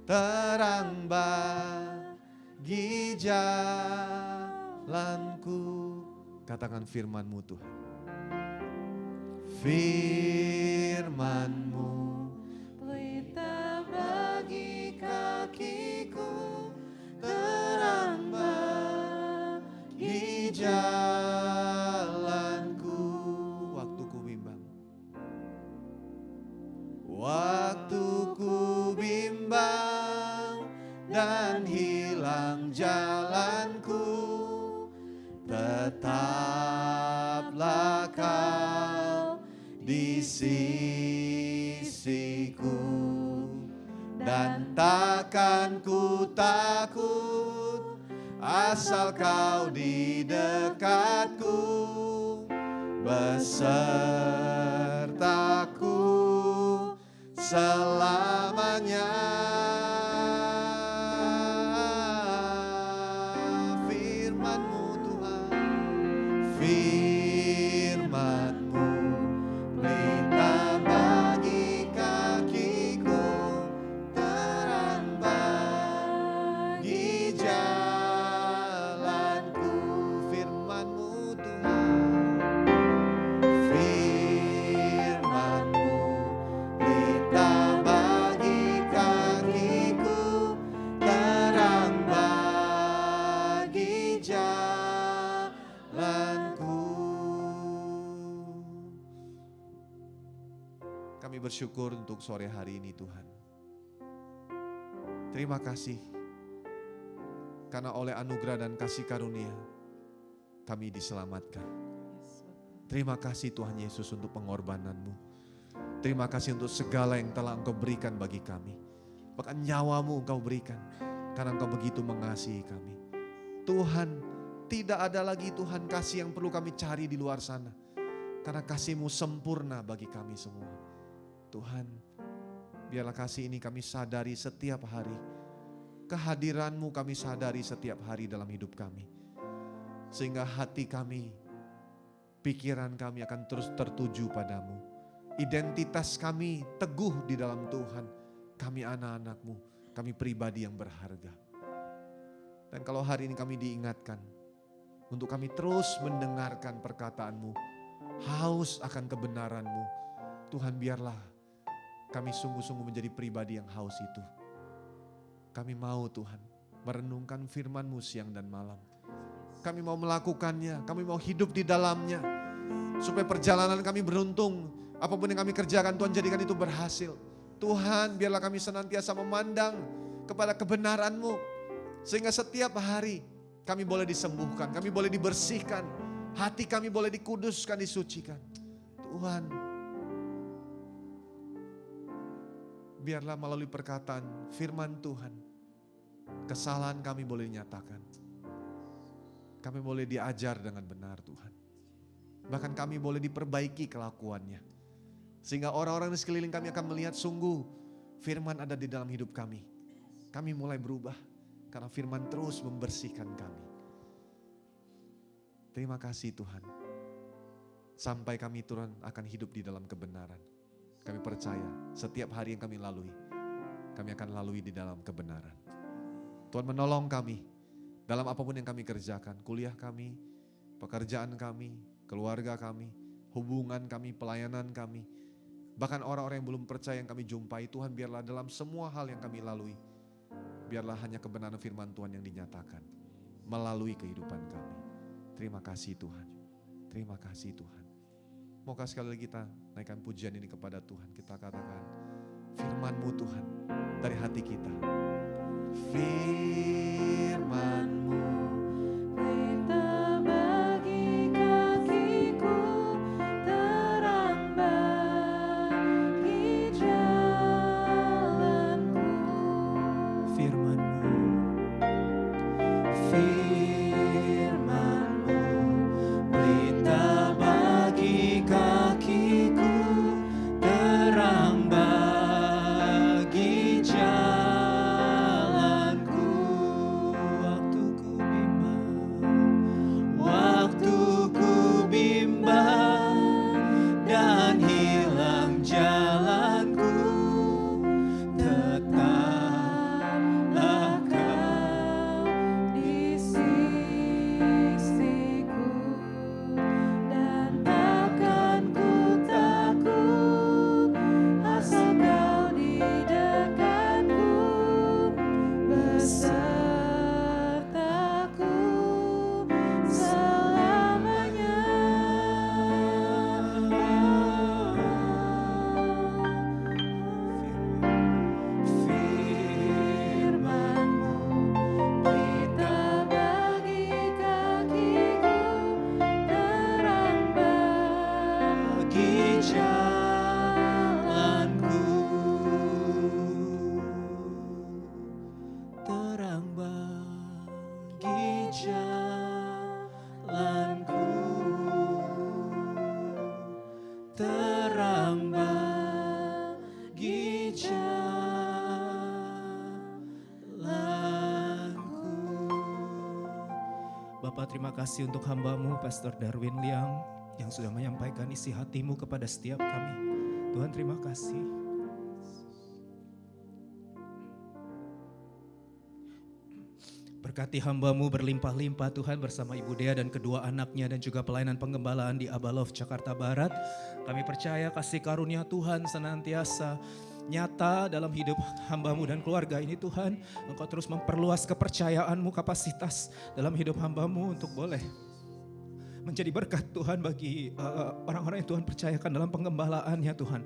terang bagi jalanku. Katakan firman-Mu Tuhan. Firman-Mu pelita bagi kakiku, terang bagi jalanku. Waktu ku bimbang, waktu ku bimbang dan hilang jalanku, tetaplah Kau di sisiku, dan takkan ku takut asal Kau di dekatku, besertaku selamanya. Firman-Mu Tuhan, firman-Mu pelita bagi kakiku, terang bagi jalanku. Firman-Mu Tuhan, firman-Mu pelita bagi kakiku, terang bagi jalanku. Kami bersyukur untuk sore hari ini Tuhan. Terima kasih karena oleh anugerah dan kasih karunia kami diselamatkan. Terima kasih Tuhan Yesus untuk pengorbanan-Mu. Terima kasih untuk segala yang telah Engkau berikan bagi kami. Bahkan nyawa-Mu Engkau berikan karena Engkau begitu mengasihi kami. Tuhan, tidak ada lagi Tuhan kasih yang perlu kami cari di luar sana. Karena kasih-Mu sempurna bagi kami semua. Tuhan, biarlah kasih ini kami sadari setiap hari. Kehadiran-Mu kami sadari setiap hari dalam hidup kami. Sehingga hati kami, pikiran kami akan terus tertuju padamu. Identitas kami teguh di dalam Tuhan. Kami anak-anak-Mu, kami pribadi yang berharga. Dan kalau hari ini kami diingatkan, untuk kami terus mendengarkan perkataan-Mu, haus akan kebenaran-Mu. Tuhan, biarlah kami sungguh-sungguh menjadi pribadi yang haus itu. Kami mau Tuhan merenungkan firman-Mu siang dan malam. Kami mau melakukannya, kami mau hidup di dalamnya. Supaya perjalanan kami beruntung. Apapun yang kami kerjakan Tuhan jadikan itu berhasil. Tuhan, biarlah kami senantiasa memandang kepada kebenaran-Mu. Sehingga setiap hari kami boleh disembuhkan, kami boleh dibersihkan. Hati kami boleh dikuduskan, disucikan. Tuhan, biarlah melalui perkataan firman Tuhan, kesalahan kami boleh dinyatakan. Kami boleh diajar dengan benar Tuhan. Bahkan kami boleh diperbaiki kelakuannya. Sehingga orang-orang di sekeliling kami akan melihat sungguh firman ada di dalam hidup kami. Kami mulai berubah karena firman terus membersihkan kami. Terima kasih Tuhan. Sampai kami turun akan hidup di dalam kebenaran. Kami percaya setiap hari yang kami lalui, kami akan lalui di dalam kebenaran. Tuhan menolong kami dalam apapun yang kami kerjakan. Kuliah kami, pekerjaan kami, keluarga kami, hubungan kami, pelayanan kami. Bahkan orang-orang yang belum percaya yang kami jumpai, Tuhan biarlah dalam semua hal yang kami lalui, biarlah hanya kebenaran firman Tuhan yang dinyatakan melalui kehidupan kami. Terima kasih Tuhan. Terima kasih Tuhan. Maukah sekali lagi kita naikkan pujian ini kepada Tuhan. Kita katakan firman-Mu Tuhan dari hati kita. Firman-Mu pelita bagi kakiku, terang bagi jalanku. Firman-Mu, Firman-Mu pelita bagi kakiku, terang bagi jalanku. waktu ku Bapa, terima kasih untuk hamba-Mu Pastor Darwin Liang yang sudah menyampaikan isi hati-Mu kepada setiap kami. Tuhan, terima kasih. Berkati hamba-Mu berlimpah-limpah Tuhan bersama Ibu Dea dan kedua anaknya dan juga pelayanan penggembalaan di Abalov Jakarta Barat. Kami percaya kasih karunia Tuhan senantiasa nyata dalam hidup hamba-Mu dan keluarga ini Tuhan. Engkau terus memperluas kepercayaan-Mu, kapasitas dalam hidup hamba-Mu untuk boleh menjadi berkat Tuhan bagi orang-orang yang Tuhan percayakan dalam penggembalaannya Tuhan.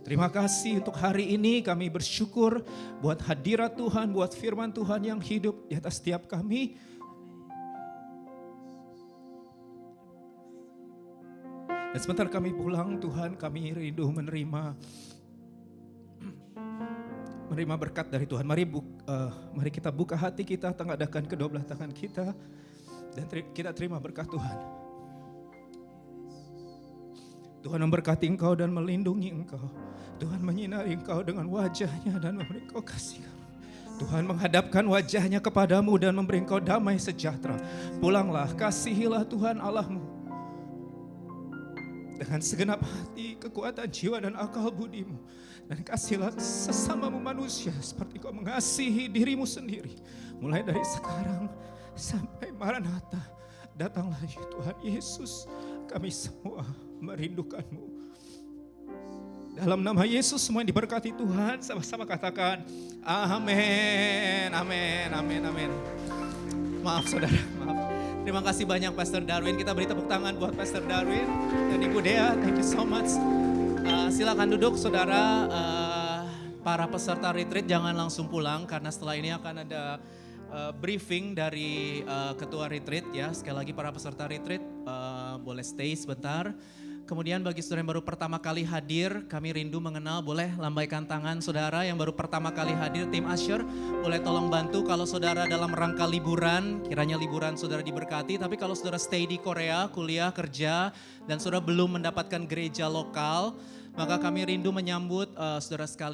Terima kasih untuk hari ini, kami bersyukur buat hadirat Tuhan, buat firman Tuhan yang hidup di atas setiap kami. Dan sebentar kami pulang Tuhan, kami rindu menerima berkat dari Tuhan. Mari kita buka hati kita, tengadahkan kedua belah tangan kita, dan kita terima berkat Tuhan. Tuhan memberkati engkau dan melindungi engkau. Tuhan menyinari engkau dengan wajahnya dan memberi engkau kasih. Tuhan menghadapkan wajahnya kepadamu dan memberi engkau damai sejahtera. Pulanglah, kasihilah Tuhan Allahmu dengan segenap hati, kekuatan jiwa dan akal budimu. Dan kasihilah sesamamu manusia seperti kau mengasihi dirimu sendiri. Mulai dari sekarang sampai Maranatha. Datanglah ya Tuhan Yesus, kami semua merindukanmu. Dalam nama Yesus semua yang diberkati Tuhan, sama-sama katakan amin, amin, amin, amin. Maaf saudara, maaf. Terima kasih banyak Pastor Darwin. Kita beri tepuk tangan buat Pastor Darwin dan Ibu Dea. Thank you so much. Silakan duduk saudara. Para peserta retreat jangan langsung pulang karena setelah ini akan ada briefing dari ketua retreat ya. Sekali lagi para peserta retreat boleh stay sebentar. Kemudian bagi saudara yang baru pertama kali hadir, kami rindu mengenal, boleh lambaikan tangan saudara yang baru pertama kali hadir, tim Usher, boleh tolong bantu kalau saudara dalam rangka liburan, kiranya liburan saudara diberkati, tapi kalau saudara stay di Korea, kuliah, kerja, dan saudara belum mendapatkan gereja lokal, maka kami rindu menyambut saudara sekalian.